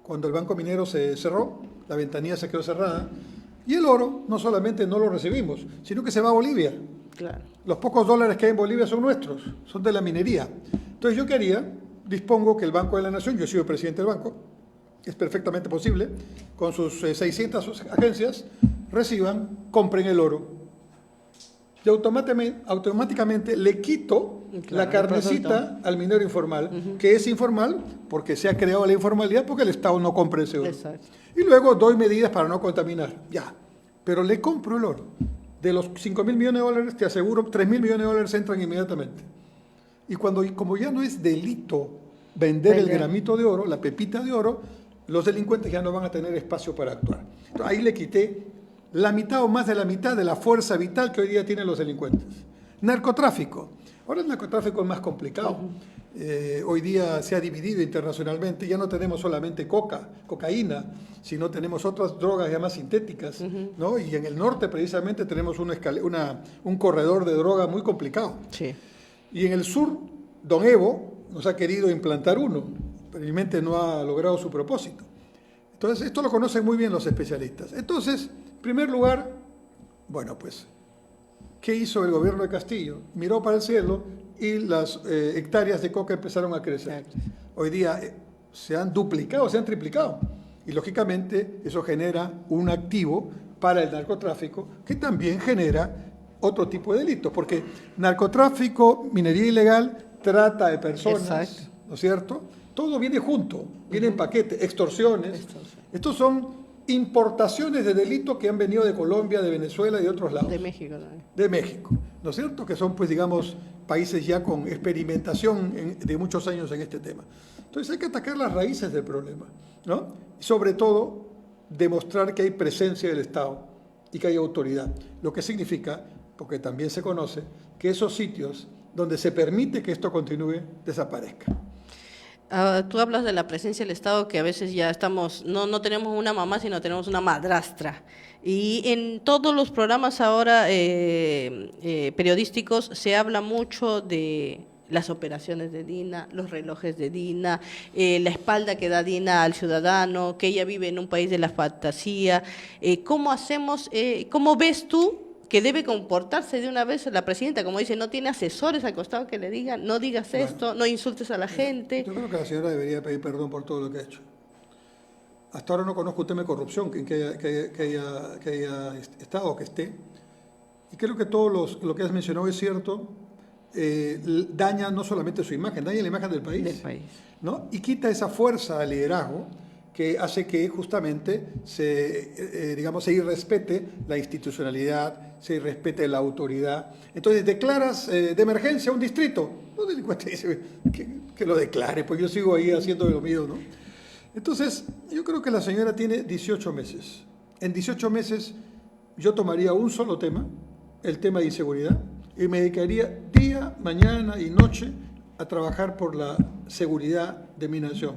Cuando el Banco Minero se cerró, la ventanilla se quedó cerrada, y el oro no solamente no lo recibimos, sino que se va a Bolivia. Claro. Los pocos dólares que hay en Bolivia son nuestros, son de la minería. Entonces yo quería, dispongo que el Banco de la Nación, yo he sido presidente del banco, es perfectamente posible, con sus 600 agencias, compren el oro. Y automáticamente le quito la carnecita al minero informal, que es informal porque se ha creado la informalidad porque el Estado no compra ese oro. Exacto. Y luego doy medidas para no contaminar, ya. Pero le compro el oro. De los 5.000 millones de dólares, te aseguro, 3.000 millones de dólares entran inmediatamente. Y como ya no es delito vender el gramito de oro, la pepita de oro, los delincuentes ya no van a tener espacio para actuar. Entonces, ahí le quité la mitad o más de la mitad de la fuerza vital que hoy día tienen los delincuentes. Narcotráfico. Ahora el narcotráfico es más complicado. Hoy día se ha dividido internacionalmente. Ya no tenemos solamente cocaína, sino tenemos otras drogas ya más sintéticas, ¿no? Y en el norte precisamente tenemos un corredor de droga muy complicado. Sí. Y en el sur, don Evo nos ha querido implantar uno, pero realmente no ha logrado su propósito. Entonces, esto lo conocen muy bien los especialistas. Entonces, en primer lugar, bueno, pues, ¿qué hizo el gobierno de Castillo? Miró para el cielo y las hectáreas de coca empezaron a crecer. Exacto. Hoy día se han duplicado, se han triplicado. Y lógicamente eso genera un activo para el narcotráfico que también genera otro tipo de delitos, porque narcotráfico, minería ilegal, trata de personas, exacto, ¿no es cierto? Todo viene junto, viene en paquete, extorsiones. Estos son importaciones de delitos que han venido de Colombia, de Venezuela y de otros lados. De México también. De México, ¿no es cierto? Que son, pues, digamos, países ya con experimentación de muchos años en este tema. Entonces hay que atacar las raíces del problema, ¿no? Y sobre todo, demostrar que hay presencia del Estado y que hay autoridad, lo que significa, porque también se conoce, que esos sitios donde se permite que esto continúe, desaparezca. Tú hablas de la presencia del Estado, que a veces ya no tenemos una mamá, sino tenemos una madrastra. Y en todos los programas ahora periodísticos se habla mucho de las operaciones de Dina, los relojes de Dina, la espalda que da Dina al ciudadano, que ella vive en un país de la fantasía. ¿Cómo hacemos, cómo ves tú que debe comportarse de una vez la presidenta? Como dice, no tiene asesores al costado que le digan, no digas esto, no insultes a la gente. Yo creo que la señora debería pedir perdón por todo lo que ha hecho. Hasta ahora no conozco un tema de corrupción que haya estado o que esté. Y creo que todo lo que has mencionado es cierto. Daña no solamente su imagen, daña la imagen del país. ¿No? Y quita esa fuerza de liderazgo que hace que justamente se irrespete la institucionalidad, se irrespete la autoridad. Entonces declaras de emergencia un distrito. Los delincuentes dicen que lo declare, pues yo sigo ahí haciendo lo mío, ¿no? Entonces, yo creo que la señora tiene 18 meses. En 18 meses yo tomaría un solo tema, el tema de inseguridad, y me dedicaría día, mañana y noche a trabajar por la seguridad de mi nación.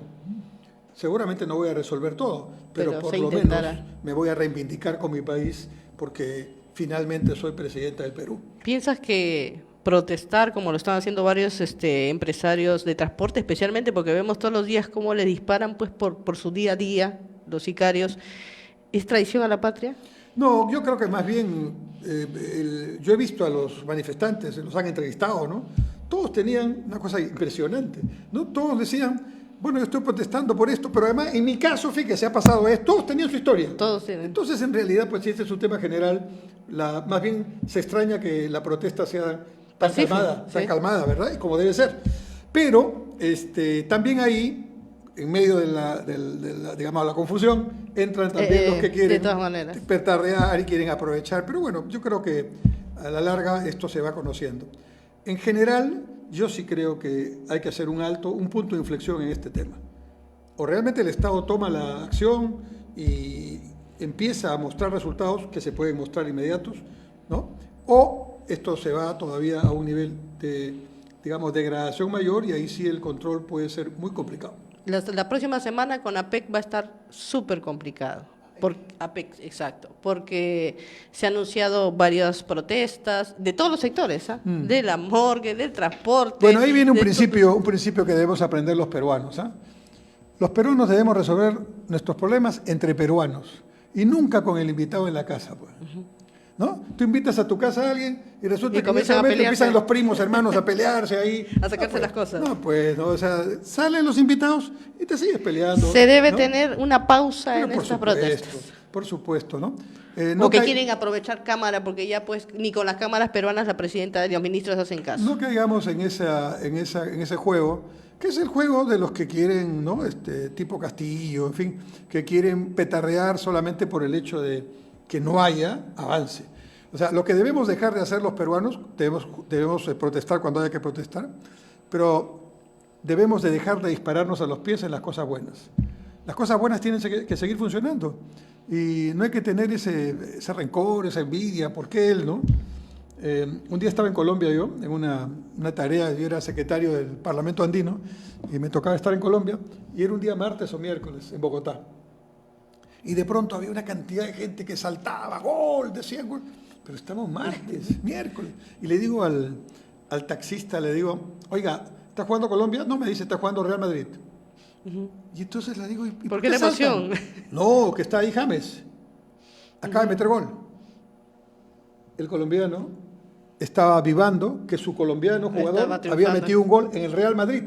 Seguramente no voy a resolver todo, pero por lo menos me voy a reivindicar con mi país porque finalmente soy presidenta del Perú. ¿Piensas que protestar, como lo están haciendo varios empresarios de transporte, especialmente porque vemos todos los días cómo le disparan pues por su día a día los sicarios, es traición a la patria? No, yo creo que más bien, yo he visto a los manifestantes, los han entrevistado, ¿no? Todos tenían una cosa impresionante, ¿no? Todos decían, bueno, yo estoy protestando por esto, pero además en mi caso, fíjese, ha pasado esto, todos tenían su historia. Todos tienen. Entonces, en realidad, pues si este es un tema general, más bien se extraña que la protesta sea tan calmada, sí, tan calmada, ¿verdad? Y como debe ser. Pero también ahí, en medio de digamos, la confusión, entran también los que quieren petardear y quieren aprovechar. Pero bueno, yo creo que a la larga esto se va conociendo. En general, yo sí creo que hay que hacer un alto, un punto de inflexión en este tema. O realmente el Estado toma la acción y empieza a mostrar resultados que se pueden mostrar inmediatos, ¿no? O esto se va todavía a un nivel de, digamos, degradación mayor y ahí sí el control puede ser muy complicado. La próxima semana con APEC va a estar súper complicado. APEC, exacto, porque se han anunciado varias protestas de todos los sectores, ¿ah? De la morgue, del transporte. Bueno, ahí viene un principio que debemos aprender los peruanos, ¿ah? Los peruanos debemos resolver nuestros problemas entre peruanos y nunca con el invitado en la casa, pues. ¿No? Tú invitas a tu casa a alguien y resulta que empiezan los primos, hermanos a pelearse ahí. A sacarse las cosas. No, pues, no, o sea, salen los invitados y te sigues peleando. Se debe tener una pausa en estas protestas. Por supuesto, ¿no? O que quieren aprovechar cámara, porque ya pues ni con las cámaras peruanas la presidenta y los ministros hacen caso. No caigamos en ese juego, que es el juego de los que quieren, ¿no? Tipo Castillo, en fin, que quieren petardear solamente por el hecho de que no haya avance. O sea, lo que debemos dejar de hacer los peruanos, debemos protestar cuando haya que protestar, pero debemos de dejar de dispararnos a los pies en las cosas buenas. Las cosas buenas tienen que seguir funcionando y no hay que tener ese rencor, esa envidia, porque él, ¿no? Un día estaba en Colombia yo, en una tarea, yo era secretario del Parlamento Andino y me tocaba estar en Colombia y era un día martes o miércoles en Bogotá. Y de pronto había una cantidad de gente que saltaba, gol, decían gol, pero estamos martes, miércoles. Y le digo al taxista, le digo, oiga, ¿está jugando Colombia? No, me dice, está jugando Real Madrid. Y entonces le digo, ¿y por qué la emoción? No, que está ahí James, acaba de meter gol. El colombiano estaba avivando que su colombiano jugador había metido un gol en el Real Madrid,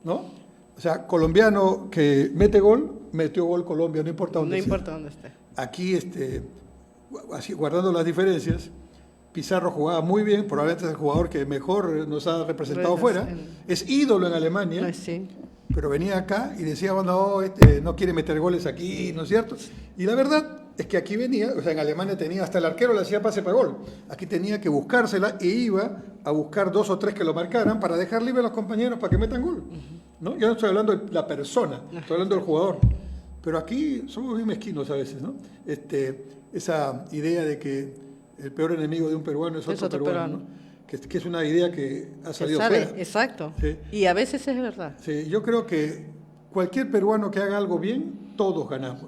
¿no? O sea, colombiano que mete gol, metió gol Colombia, no importa dónde esté. No importa dónde esté. Aquí, así, guardando las diferencias, Pizarro jugaba muy bien, probablemente es el jugador que mejor nos ha representado fuera, es ídolo en Alemania, sí. Pero venía acá y decía, bueno, no quiere meter goles aquí, ¿no es cierto? Y la verdad es que aquí venía, o sea, en Alemania tenía, hasta el arquero le hacía pase para gol, aquí tenía que buscársela e iba a buscar 2 o 3 que lo marcaran para dejar libre a los compañeros para que metan gol, ¿no? Yo no estoy hablando de la persona, estoy hablando del jugador, pero aquí somos bien mezquinos a veces, ¿no? Esa idea de que el peor enemigo de un peruano es otro peruano, ¿no? Que es una idea que ha salido fuera. Exacto, sí. Y a veces es verdad. Sí, yo creo que cualquier peruano que haga algo bien, todos ganamos.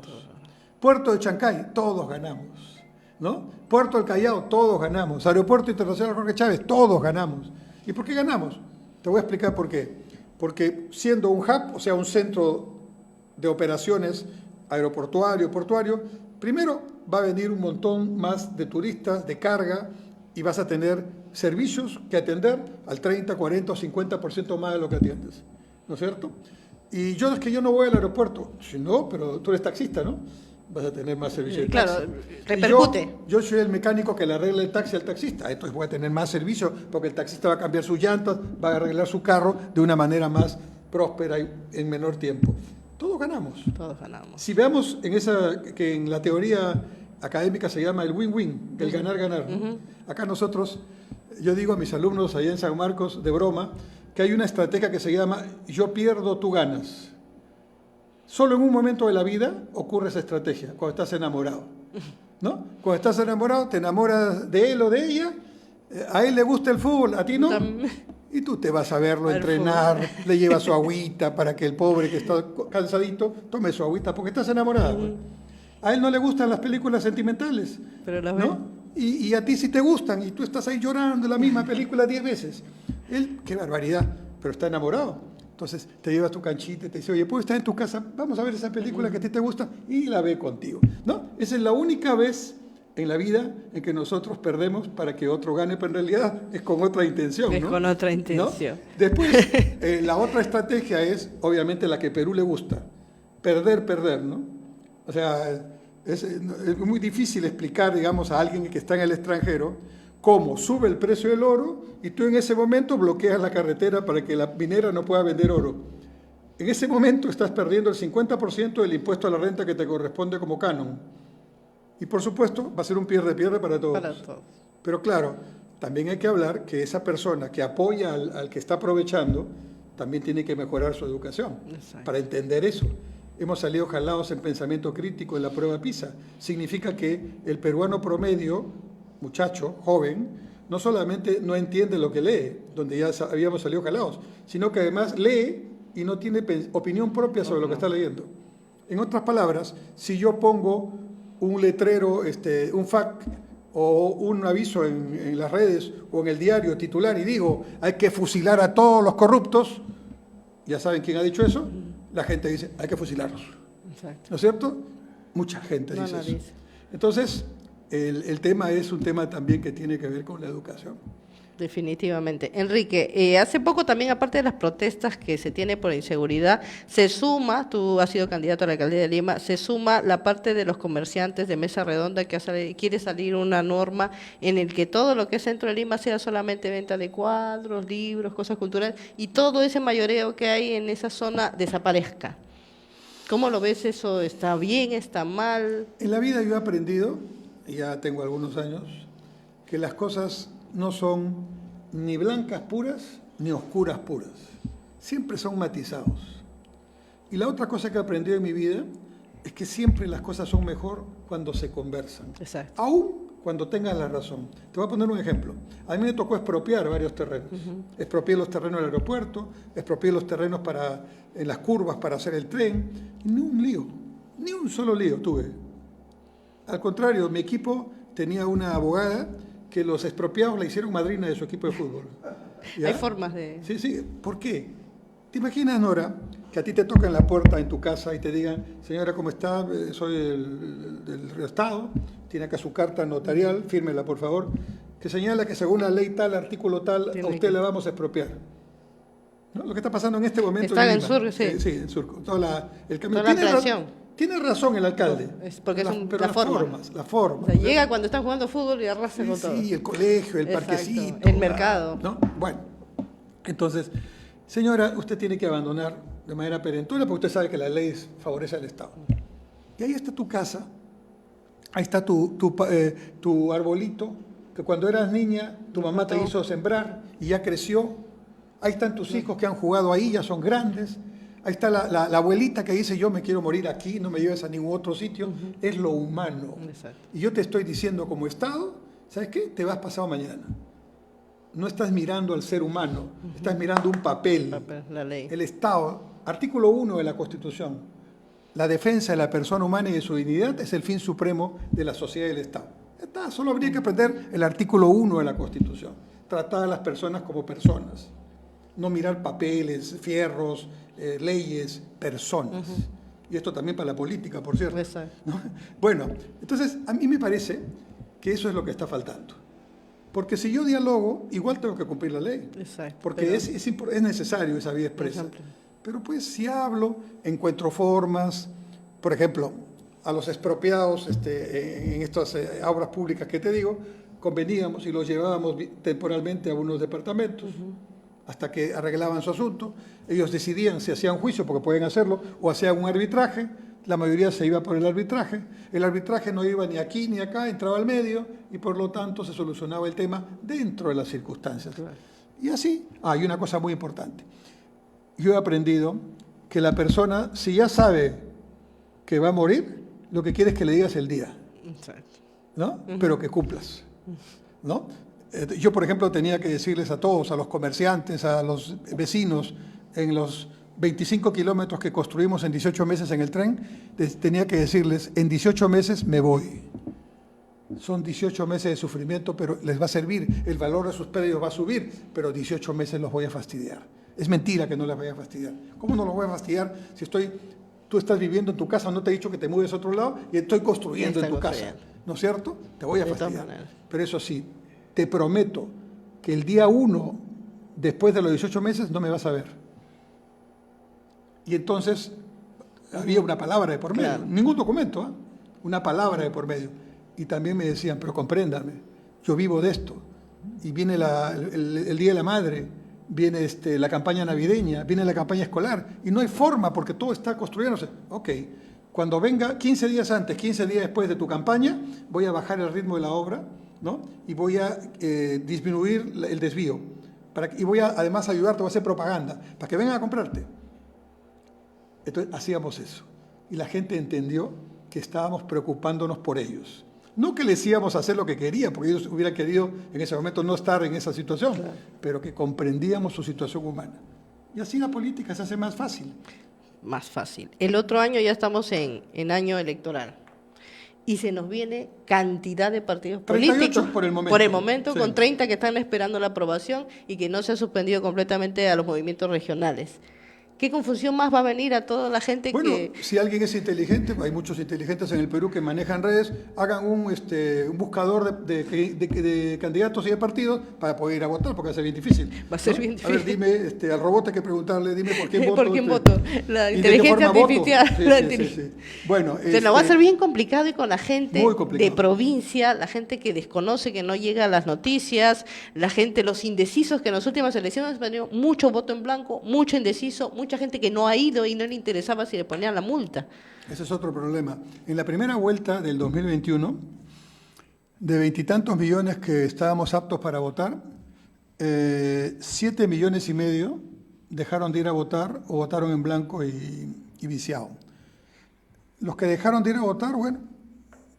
Puerto de Chancay, todos ganamos, ¿no? Puerto del Callao, todos ganamos. Aeropuerto Internacional Jorge Chávez, todos ganamos. ¿Y por qué ganamos? Te voy a explicar por qué. Porque siendo un hub, o sea, un centro de operaciones aeroportuario, portuario, primero va a venir un montón más de turistas, de carga, y vas a tener servicios que atender al 30, 40 o 50% más de lo que atiendes, ¿no es cierto? Y yo es que yo no voy al aeropuerto, si no, pero tú eres taxista, ¿no? Vas a tener más servicios de taxi. Claro, repercute. Yo soy el mecánico que le arregla el taxi al taxista, entonces voy a tener más servicio porque el taxista va a cambiar sus llantas, va a arreglar su carro de una manera más próspera y en menor tiempo. Todos ganamos. Todos ganamos. Si veamos que en la teoría académica se llama el win-win, el ganar-ganar, ¿no? Acá nosotros, yo digo a mis alumnos allá en San Marcos, de broma, que hay una estrategia que se llama yo pierdo, tú ganas. Solo en un momento de la vida ocurre esa estrategia, cuando estás enamorado, ¿no? Cuando estás enamorado, te enamoras de él o de ella, a él le gusta el fútbol, a ti no, y tú te vas a verlo entrenar, le llevas su agüita para que el pobre que está cansadito tome su agüita, porque estás enamorada. Pues. A él no le gustan las películas sentimentales, pero las ¿no? Y a ti sí te gustan, y tú estás ahí llorando la misma película 10 veces. Él, qué barbaridad, pero está enamorado. Entonces te llevas tu canchita y te dice, oye, ¿puedo estar en tu casa? Vamos a ver esa película que a ti te gusta, y la ve contigo, ¿no? Esa es la única vez en la vida en que nosotros perdemos para que otro gane, pero en realidad es con otra intención, ¿no? Es con otra intención. ¿No? Después, la otra estrategia es, obviamente, la que Perú le gusta, perder, ¿no? O sea, es muy difícil explicar, digamos, a alguien que está en el extranjero cómo sube el precio del oro y tú en ese momento bloqueas la carretera para que la minera no pueda vender oro. En ese momento estás perdiendo el 50% del impuesto a la renta que te corresponde como canon. Y por supuesto va a ser un pierde-pierde para todos. Para todos. Pero claro, también hay que hablar que esa persona que apoya al que está aprovechando también tiene que mejorar su educación. Exacto. Para entender eso. Hemos salido jalados en pensamiento crítico en la prueba PISA. Significa que el peruano promedio, muchacho, joven, no solamente no entiende lo que lee, donde ya habíamos salido jalados, sino que además lee y no tiene opinión propia sobre lo que está leyendo. En otras palabras, si yo pongo un letrero, un FAQ o un aviso en las redes o en el diario titular y digo, hay que fusilar a todos los corruptos, ¿ya saben quién ha dicho eso? La gente dice, hay que fusilarlos. Exacto. ¿No es cierto? Mucha gente dice eso. Dice. Entonces, el tema es un tema también que tiene que ver con la educación. Definitivamente. Enrique, hace poco también, aparte de las protestas que se tiene por inseguridad, se suma, tú has sido candidato a la alcaldía de Lima, se suma la parte de los comerciantes de mesa redonda que quiere salir una norma en el que todo lo que es centro de Lima sea solamente venta de cuadros, libros, cosas culturales, y todo ese mayoreo que hay en esa zona desaparezca. ¿Cómo lo ves eso? ¿Está bien? ¿Está mal? En la vida yo he aprendido, y ya tengo algunos años, que las cosas no son ni blancas puras ni oscuras puras. Siempre son matizados. Y la otra cosa que he aprendido en mi vida es que siempre las cosas son mejor cuando se conversan. Exacto. Aún cuando tengas la razón. Te voy a poner un ejemplo. A mí me tocó expropiar varios terrenos. Expropié los terrenos del aeropuerto, expropié los terrenos en las curvas para hacer el tren. Ni un lío, ni un solo lío tuve. Al contrario, mi equipo tenía una abogada que los expropiados la hicieron madrina de su equipo de fútbol. ¿Ya? Hay formas de... Sí. ¿Por qué? ¿Te imaginas, Nora, que a ti te tocan la puerta en tu casa y te digan, señora, ¿cómo está? Soy del Estado, tiene acá su carta notarial, fírmela, por favor, que señala que según la ley tal, artículo tal, a usted le vamos a expropiar. ¿No? Lo que está pasando en este momento está en Surco, sí. Sí, en Surco. El camino. Toda la ampliación. Tiene razón el alcalde. No, es porque pero las formas. O sea, llega cuando están jugando fútbol y arrasa con todo. Sí, el colegio, el parquecito. El mercado. ¿No? Bueno, entonces, señora, usted tiene que abandonar de manera perentoria porque usted sabe que la ley favorece al Estado. Y ahí está tu casa, ahí está tu arbolito, que cuando eras niña tu mamá te hizo sembrar y ya creció. Ahí están tus hijos que han jugado ahí, ya son grandes. Ahí está la abuelita que dice, yo me quiero morir aquí, no me lleves a ningún otro sitio. Es lo humano. Exacto. Y yo te estoy diciendo como Estado, ¿sabes qué? Te vas pasado mañana. No estás mirando al ser humano, estás mirando un papel. La ley. El Estado, artículo 1 de la Constitución, la defensa de la persona humana y de su dignidad es el fin supremo de la sociedad y del Estado. Solo habría que aprender el artículo 1 de la Constitución. Tratar a las personas como personas. No mirar papeles, fierros, leyes, personas. Y esto también para la política, por cierto. ¿No? Bueno, entonces a mí me parece que eso es lo que está faltando. Porque si yo dialogo, igual tengo que cumplir la ley. Exacto. Porque es necesario esa vía expresa. Pero pues si hablo, encuentro formas, por ejemplo, a los expropiados en estas obras públicas que te digo, conveníamos y los llevábamos temporalmente a unos departamentos. Hasta que arreglaban su asunto, ellos decidían si hacían juicio, porque pueden hacerlo, o hacían un arbitraje, la mayoría se iba por el arbitraje no iba ni aquí ni acá, entraba al medio, y por lo tanto se solucionaba el tema dentro de las circunstancias. Claro. Y así, hay una cosa muy importante, yo he aprendido que la persona, si ya sabe que va a morir, lo que quiere es que le digas el día, ¿no? Pero que cumplas, ¿no? Yo, por ejemplo, tenía que decirles a todos, a los comerciantes, a los vecinos, en los 25 kilómetros que construimos en 18 meses en el tren, tenía que decirles, en 18 meses me voy. Son 18 meses de sufrimiento, pero les va a servir, el valor de sus predios va a subir, pero 18 meses los voy a fastidiar. Es mentira que no les vaya a fastidiar. ¿Cómo no los voy a fastidiar si tú estás viviendo en tu casa, no te he dicho que te mueves a otro lado y estoy construyendo en tu casa? ¿No es cierto? Te voy a fastidiar. Pero eso sí, te prometo que el día 1, después de los 18 meses, no me vas a ver. Y entonces había una palabra de por medio, ningún documento, ¿eh? Una palabra de por medio. Y también me decían, pero compréndame, yo vivo de esto. Y viene el Día de la Madre, viene la campaña navideña, viene la campaña escolar, y no hay forma porque todo está construyéndose. Ok, cuando venga 15 días antes, 15 días después de tu campaña, voy a bajar el ritmo de la obra, ¿no? Y voy a disminuir el desvío. Y voy a además ayudarte, voy a hacer propaganda, para que vengan a comprarte. Entonces hacíamos eso. Y la gente entendió que estábamos preocupándonos por ellos. No que les íbamos a hacer lo que querían, porque ellos hubieran querido en ese momento no estar en esa situación, pero que comprendíamos su situación humana. Y así la política se hace más fácil. Más fácil. El otro año ya estamos en año electoral. Y se nos viene cantidad de partidos políticos. Por el momento, sí. Con 30 que están esperando la aprobación y que no se ha suspendido completamente a los movimientos regionales. ¿Qué confusión más va a venir a toda la gente que...? Si alguien es inteligente, hay muchos inteligentes en el Perú que manejan redes, hagan un buscador de candidatos y de partidos para poder ir a votar, porque va a ser bien difícil. Va a ser bien difícil. A ver, dime, al robot hay que preguntarle, dime por quién voto. ¿Por quién voto? La inteligencia artificial. Sí. Bueno, pero va a ser bien complicado y con la gente de provincia, la gente que desconoce, que no llega a las noticias, la gente, los indecisos, que en las últimas elecciones han tenido mucho voto en blanco, mucho indeciso, mucha gente que no ha ido y no le interesaba si le ponían la multa. Ese es otro problema. En la primera vuelta del 2021, de 20 y tantos millones que estábamos aptos para votar, 7,5 millones dejaron de ir a votar o votaron en blanco y viciado. Los que dejaron de ir a votar, bueno,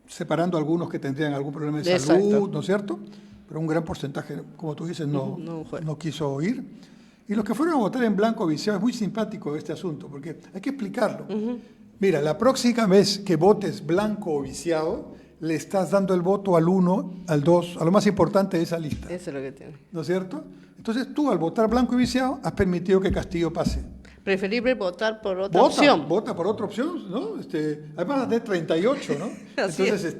separando algunos que tendrían algún problema de salud, ¿no es cierto? Pero un gran porcentaje, como tú dices, no quiso ir. Y los que fueron a votar en blanco o viciado, es muy simpático este asunto, porque hay que explicarlo. Mira, la próxima vez que votes blanco o viciado, le estás dando el voto al 1, al 2, a lo más importante de esa lista. Eso es lo que tiene. ¿No es cierto? Entonces tú, al votar blanco y viciado, has permitido que Castillo pase. Preferible votar por otra opción. Vota por otra opción, ¿no? Además de 38, ¿no? Entonces,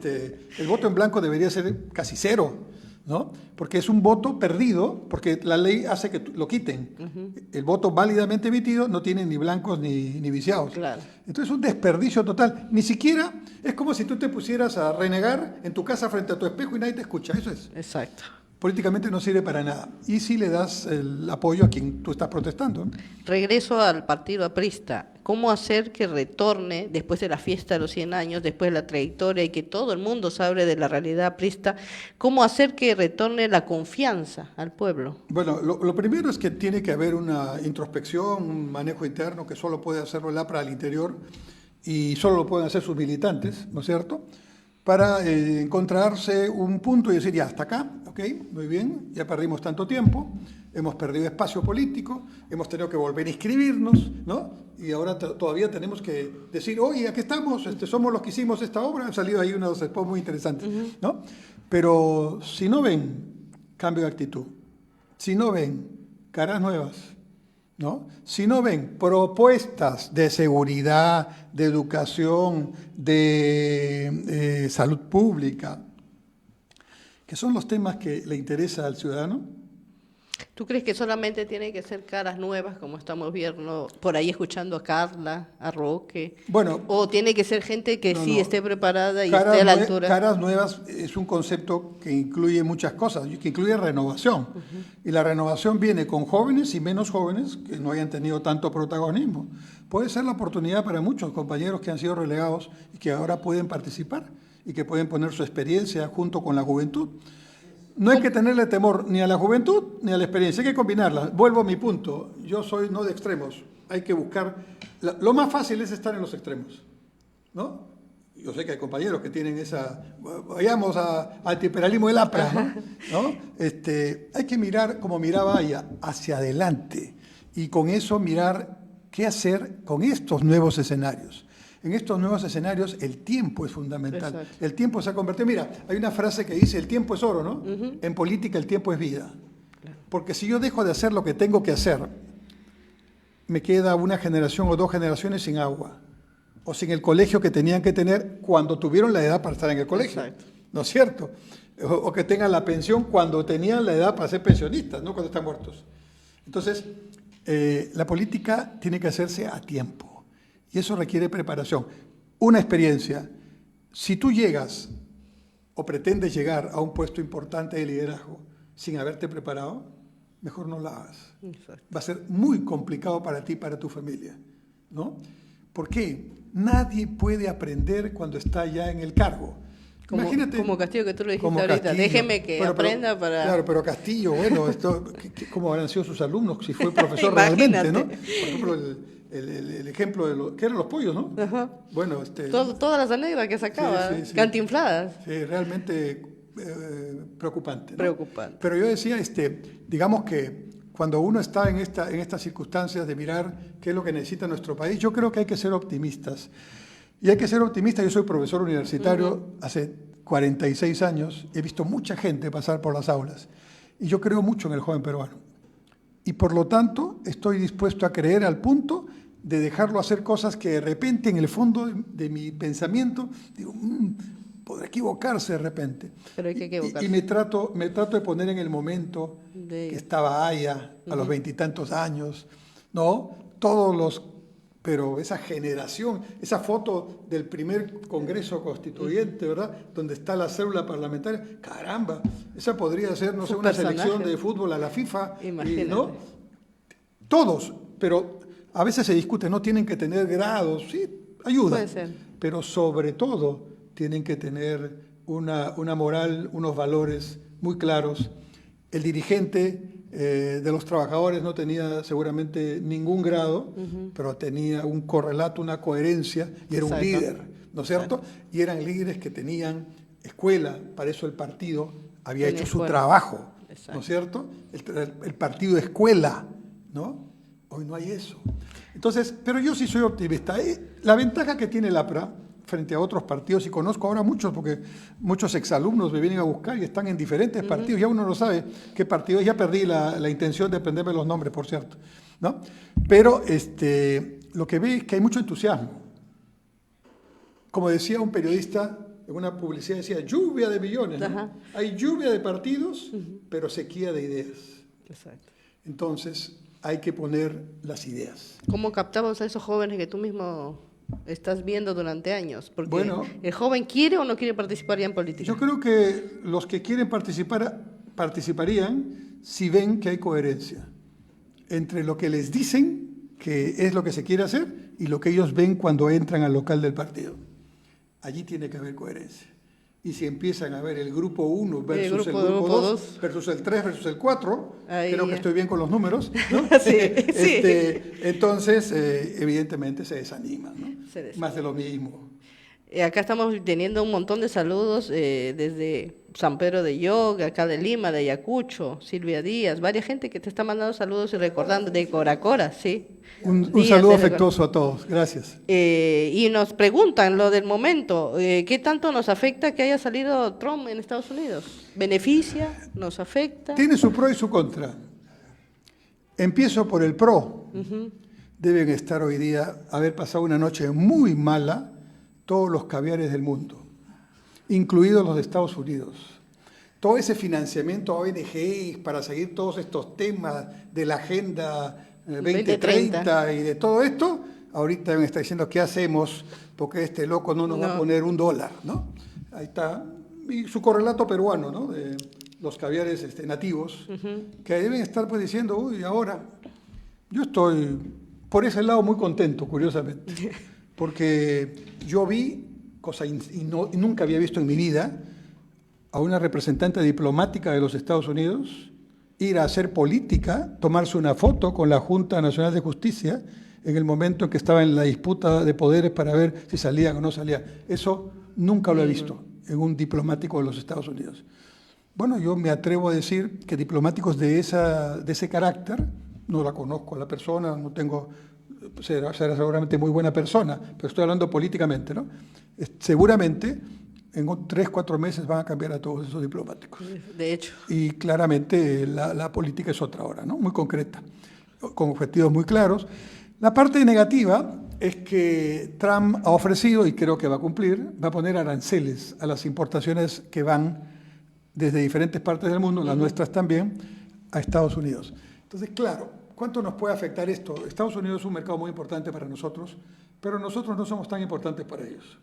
el voto en blanco debería ser casi 0. ¿No? Porque es un voto perdido, porque la ley hace que lo quiten. El voto válidamente emitido no tiene ni blancos ni viciados. Claro. Entonces es un desperdicio total. Ni siquiera es como si tú te pusieras a renegar en tu casa frente a tu espejo y nadie te escucha. Eso es. Exacto. Políticamente no sirve para nada. Y si le das el apoyo a quien tú estás protestando. Regreso al partido aprista. ¿Cómo hacer que retorne, después de la fiesta de los 100 años, después de la trayectoria y que todo el mundo sabe de la realidad aprista, cómo hacer que retorne la confianza al pueblo? Bueno, lo primero es que tiene que haber una introspección, un manejo interno que solo puede hacerlo el APRA al interior y solo lo pueden hacer sus militantes, ¿no es cierto?, para encontrarse un punto y decir, ya, hasta acá, ok, muy bien, ya perdimos tanto tiempo, hemos perdido espacio político, hemos tenido que volver a inscribirnos, ¿no? Y ahora todavía tenemos que decir, oye, aquí estamos, somos los que hicimos esta obra, han salido ahí unos spots muy interesantes, ¿no? Pero si no ven cambio de actitud, si no ven caras nuevas, ¿no? Si no ven propuestas de seguridad, de educación, de salud pública, que son los temas que le interesa al ciudadano. ¿Tú crees que solamente tiene que ser caras nuevas, como estamos viendo por ahí escuchando a Carla, a Roque? Bueno, ¿o tiene que ser gente que esté preparada y esté a la altura? Caras nuevas es un concepto que incluye muchas cosas, que incluye renovación. Y la renovación viene con jóvenes y menos jóvenes que no hayan tenido tanto protagonismo. Puede ser la oportunidad para muchos compañeros que han sido relegados y que ahora pueden participar y que pueden poner su experiencia junto con la juventud. No hay que tenerle temor ni a la juventud ni a la experiencia, hay que combinarlas. Vuelvo a mi punto, yo soy no de extremos, hay que buscar Lo más fácil es estar en los extremos, ¿no? Yo sé que hay compañeros que tienen esa... Vayamos al antiimperialismo del APRA, ¿no? Hay que mirar, como miraba ella, hacia adelante. Y con eso mirar qué hacer con estos nuevos escenarios. En estos nuevos escenarios el tiempo es fundamental. Exacto. El tiempo se ha convertido... Mira, hay una frase que dice, el tiempo es oro, ¿no? En política el tiempo es vida. Porque si yo dejo de hacer lo que tengo que hacer, me queda una generación o 2 generaciones sin agua. O sin el colegio que tenían que tener cuando tuvieron la edad para estar en el colegio. Exacto. ¿No es cierto? O que tengan la pensión cuando tenían la edad para ser pensionistas, no cuando están muertos. Entonces, la política tiene que hacerse a tiempo. Y eso requiere preparación. Una experiencia. Si tú llegas o pretendes llegar a un puesto importante de liderazgo sin haberte preparado, mejor no la hagas. Exacto. Va a ser muy complicado para ti y para tu familia, ¿no? ¿Por qué? Nadie puede aprender cuando está ya en el cargo. Imagínate, como Castillo, que tú lo dijiste ahorita, Castillo. Déjeme que aprenda para... Claro, pero Castillo, bueno, ¿cómo habrán sido sus alumnos si fue profesor realmente, ¿no? Por ejemplo, el ejemplo de los... ¿Qué eran los pollos, no? Ajá. Bueno, todas las anécdotas que sacaba, sí. Cantinfladas. Sí, realmente preocupante, ¿no? Preocupante. Pero yo decía, digamos que cuando uno está en estas circunstancias de mirar qué es lo que necesita nuestro país, yo creo que hay que ser optimistas. Y hay que ser optimistas. Yo soy profesor universitario hace 46 años. He visto mucha gente pasar por las aulas. Y yo creo mucho en el joven peruano. Y por lo tanto, estoy dispuesto a creer al punto de dejarlo hacer cosas que de repente, en el fondo de mi pensamiento, digo, podrá equivocarse de repente. Pero hay que equivocarse. Y me trato de poner en el momento que estaba Aya, a los 20 y tantos años, ¿no? Pero esa generación, esa foto del primer Congreso Constituyente, ¿verdad? Donde está la célula parlamentaria, caramba, esa podría ser, no sé, una selección de fútbol a la FIFA, ¿no? Todos, pero a veces se discute, no tienen que tener grados, sí, ayuda, puede ser. Pero sobre todo tienen que tener una moral, unos valores muy claros. El dirigente de los trabajadores no tenía seguramente ningún grado, pero tenía un correlato, una coherencia, y era un líder, ¿no es cierto? Y eran líderes que tenían escuela, para eso el partido había hecho su trabajo, ¿no es cierto? El partido de escuela, ¿no? Hoy no hay eso. Entonces, pero yo sí soy optimista. La ventaja que tiene el APRA frente a otros partidos, y conozco ahora muchos, porque muchos exalumnos me vienen a buscar y están en diferentes partidos, ya uno no sabe qué partido, ya perdí la intención de aprenderme los nombres, por cierto, ¿no? Pero lo que ve es que hay mucho entusiasmo. Como decía un periodista en una publicidad, decía, lluvia de millones, ¿no? Hay lluvia de partidos, pero sequía de ideas. Exacto. Entonces, hay que poner las ideas. ¿Cómo captamos a esos jóvenes que tú mismo estás viendo durante años? Porque ¿el joven quiere o no quiere participar ya en política? Yo creo que los que quieren participarían si ven que hay coherencia entre lo que les dicen que es lo que se quiere hacer y lo que ellos ven cuando entran al local del partido. Allí tiene que haber coherencia. Y si empiezan a ver el grupo 1 versus el grupo 2, versus el 3 versus el 4, creo que estoy bien con los números, ¿no? Sí. Entonces, evidentemente se desaniman, ¿no? Más de lo mismo. Acá estamos teniendo un montón de saludos desde San Pedro de Yoga, acá de Lima, de Ayacucho, Silvia Díaz, varias gente que te está mandando saludos y recordando, de Coracora, sí. Un saludo afectuoso a todos, gracias. Y nos preguntan lo del momento, ¿qué tanto nos afecta que haya salido Trump en Estados Unidos? ¿Beneficia? ¿Nos afecta? Tiene su pro y su contra. Empiezo por el pro. Deben estar hoy día, haber pasado una noche muy mala, todos los caviares del mundo, incluidos los de Estados Unidos. Todo ese financiamiento a ONGs para seguir todos estos temas de la Agenda 2030 y de todo esto, ahorita me está diciendo qué hacemos porque este loco no nos va a poner $1, ¿no? Ahí está. Y su correlato peruano, ¿no? De los caviares nativos, que deben estar pues diciendo, uy, ahora, yo estoy por ese lado muy contento, curiosamente. Porque yo vi, y nunca había visto en mi vida, a una representante diplomática de los Estados Unidos ir a hacer política, tomarse una foto con la Junta Nacional de Justicia en el momento en que estaba en la disputa de poderes para ver si salían o no salían. Eso nunca lo he visto en un diplomático de los Estados Unidos. Bueno, yo me atrevo a decir que diplomáticos de ese carácter, no la conozco a la persona, no tengo, será seguramente muy buena persona, pero estoy hablando políticamente, ¿no? Seguramente en 3, 4 meses van a cambiar a todos esos diplomáticos. De hecho. Y claramente la política es otra ahora, ¿no? Muy concreta, con objetivos muy claros. La parte negativa es que Trump ha ofrecido, y creo que va a cumplir, va a poner aranceles a las importaciones que van desde diferentes partes del mundo, las nuestras también, a Estados Unidos. Entonces, claro, ¿cuánto nos puede afectar esto? Estados Unidos es un mercado muy importante para nosotros, pero nosotros no somos tan importantes para ellos.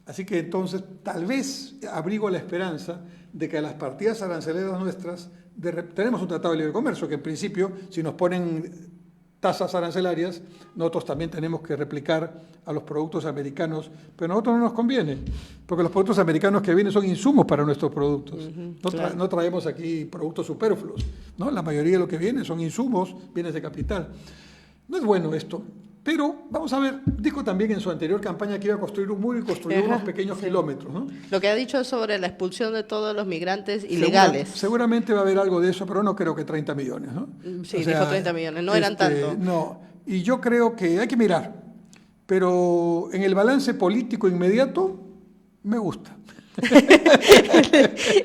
Así que entonces, tal vez abrigo la esperanza de que a las partidas aranceleras nuestras, tenemos un tratado de libre comercio, que en principio, si nos ponen tasas arancelarias, nosotros también tenemos que replicar a los productos americanos, pero a nosotros no nos conviene, porque los productos americanos que vienen son insumos para nuestros productos. No traemos aquí productos superfluos, ¿no? La mayoría de lo que viene son insumos, bienes de capital. No es bueno esto, pero vamos a ver, dijo también en su anterior campaña que iba a construir un muro y construyó unos pequeños kilómetros, ¿no? Lo que ha dicho sobre la expulsión de todos los migrantes ilegales. Seguramente va a haber algo de eso, pero no creo que 30 millones, ¿no? Sí, dijo 30 millones, no eran tanto. No, y yo creo que hay que mirar, pero en el balance político inmediato me gusta.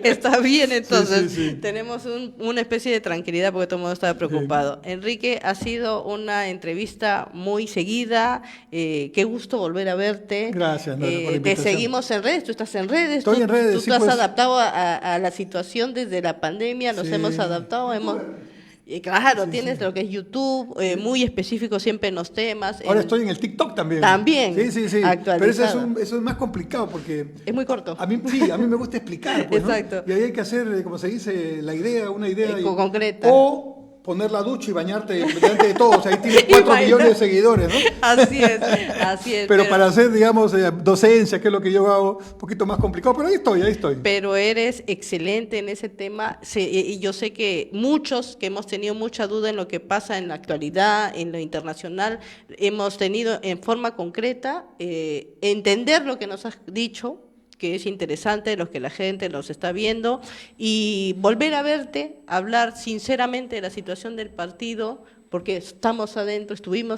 Está bien, entonces sí. tenemos una especie de tranquilidad porque todo el mundo estaba preocupado. Sí. Enrique, ha sido una entrevista muy seguida, qué gusto volver a verte. Gracias, Nora, por la invitación. Te seguimos en redes, tú estás en redes. Estoy en redes, tú sí, te has pues, adaptado a la situación desde la pandemia, nos hemos adaptado, claro, tienes lo que es YouTube, muy específico siempre en los temas. Ahora estoy en el TikTok también. También, sí. Pero eso es más complicado porque... Es muy corto. A mí me gusta explicar, pues, exacto. ¿no? Y ahí hay que hacer, como se dice, una idea... concreta. O poner la ducha y bañarte delante de todos. Ahí tienes 4 millones de seguidores, ¿no? Así es. Pero para hacer, digamos, docencia, que es lo que yo hago, un poquito más complicado, pero ahí estoy. Pero eres excelente en ese tema, y yo sé que muchos que hemos tenido mucha duda en lo que pasa en la actualidad, en lo internacional, hemos tenido en forma concreta entender lo que nos has dicho, que es interesante, los que la gente los está viendo, y volver a verte, hablar sinceramente de la situación del partido, porque estuvimos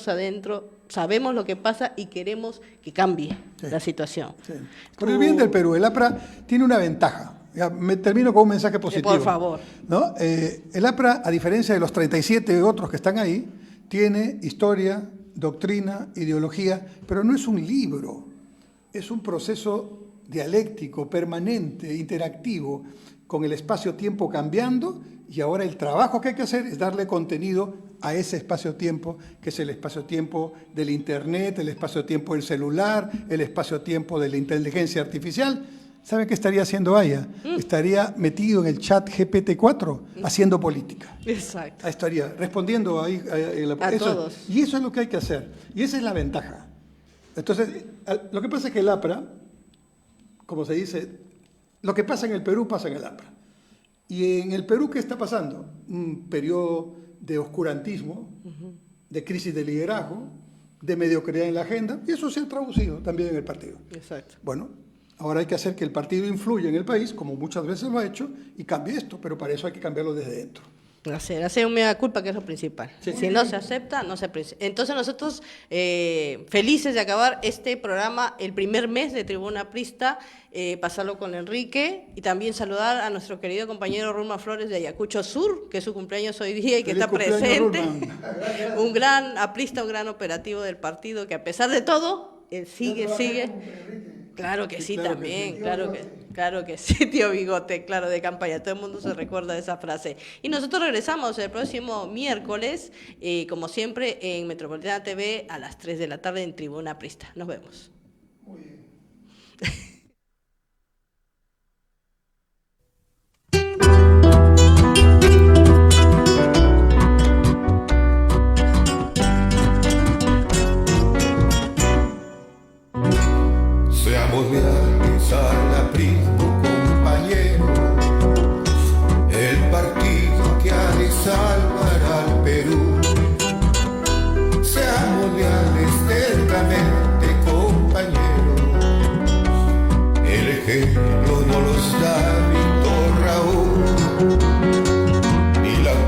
adentro, sabemos lo que pasa y queremos que cambie la situación. Sí. Por el bien del Perú, el APRA tiene una ventaja. Ya, me termino con un mensaje positivo. Por favor. ¿No? El APRA, a diferencia de los 37 otros que están ahí, tiene historia, doctrina, ideología, pero no es un libro, es un proceso dialéctico, permanente, interactivo, con el espacio-tiempo cambiando, y ahora el trabajo que hay que hacer es darle contenido a ese espacio-tiempo, que es el espacio-tiempo del Internet, el espacio-tiempo del celular, el espacio-tiempo de la inteligencia artificial. ¿Saben qué estaría haciendo Aya? Estaría metido en el chat GPT-4 haciendo política. Exacto. Estaría respondiendo ahí a todos. Y eso es lo que hay que hacer, y esa es la ventaja. Entonces, lo que pasa es que el APRA, como se dice, lo que pasa en el Perú pasa en el APRA. Y en el Perú, ¿qué está pasando? Un periodo de oscurantismo, de crisis de liderazgo, de mediocridad en la agenda, y eso se ha traducido también en el partido. Exacto. Bueno, ahora hay que hacer que el partido influya en el país, como muchas veces lo ha hecho, y cambie esto, pero para eso hay que cambiarlo desde dentro. Hacer un mea culpa, que es lo principal. Sí. Si no se acepta, no se aprecia. Entonces nosotros, felices de acabar este programa, el primer mes de Tribuna Aprista, pasarlo con Enrique, y también saludar a nuestro querido compañero Rulman Flores de Ayacucho Sur, que es su cumpleaños hoy día y que está presente. Un gran aprista, un gran operativo del partido, que a pesar de todo, sigue. Claro que sí, también, claro que sí, tío Bigote, claro, de campaña, todo el mundo se recuerda de esa frase. Y nosotros regresamos el próximo miércoles, como siempre, en Metropolitana TV a las 3 de la tarde en Tribuna Aprista. Nos vemos. Muy bien. Seamos leales al aprismo, compañero, el partido que ha de salvar al Perú. Seamos leales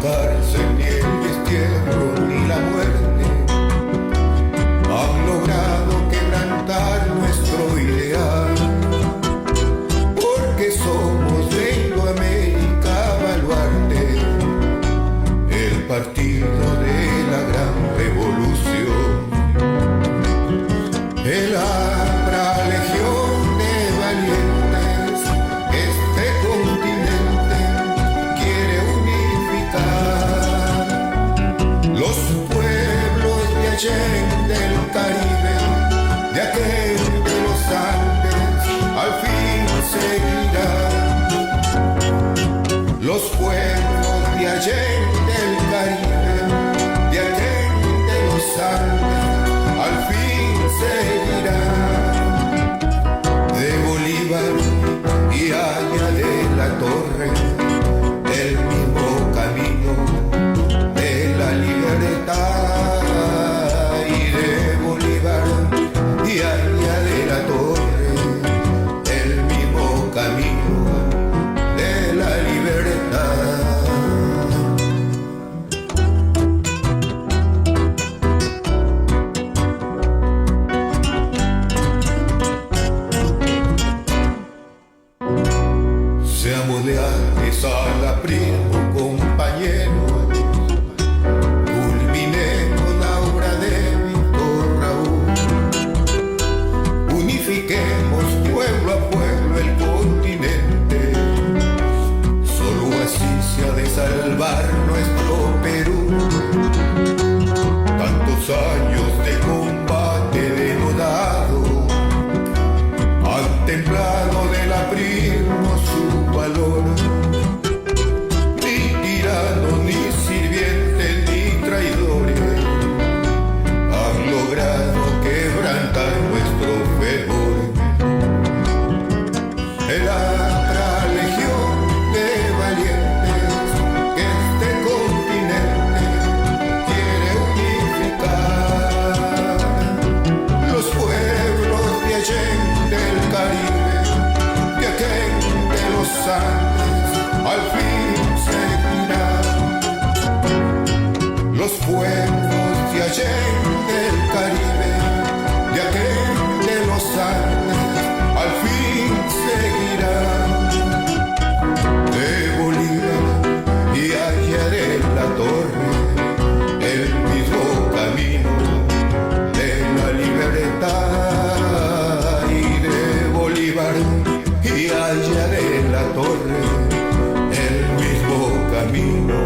cárcel, ni el destierro, ni la muerte han logrado quebrantar nuestro ideal, porque somos de América Baluarte, el partido de la gran revolución. El Abra legión de valientes, este continente quiere unificar los pueblos de Allende del Caribe, de aquel de los Andes, al fin seguirán. Los pueblos de Allende del Caribe, de aquel de los Andes, al fin seguirán. De Bolívar y allá de la Torre, el mismo camino de la libertad. Y de Bolívar y allá de la Torre, el mismo camino de la libertad. Seamos leales al aprismo, compañeros, culminemos la obra de Víctor Raúl, unifiquemos pueblo a pueblo el continente, solo así se ha de salvar nuestro Perú. Tantos años de combate denodado han templado del aprismo su valor. Ni tiranos, ni sirvientes, ni traidores han logrado quebrantar nuestro fervor. El Abra legión de valientes que este continente quiere unificar. Los pueblos de Allende del Caribe, de aquel de los Andes, al fin seguirán. Los pueblos de Allende del Caribe, de aquel de los Andes, al fin seguirán. De Bolívar y allá de la Torre, el mismo camino de la libertad. Y de Bolívar y allá de la Torre, el mismo camino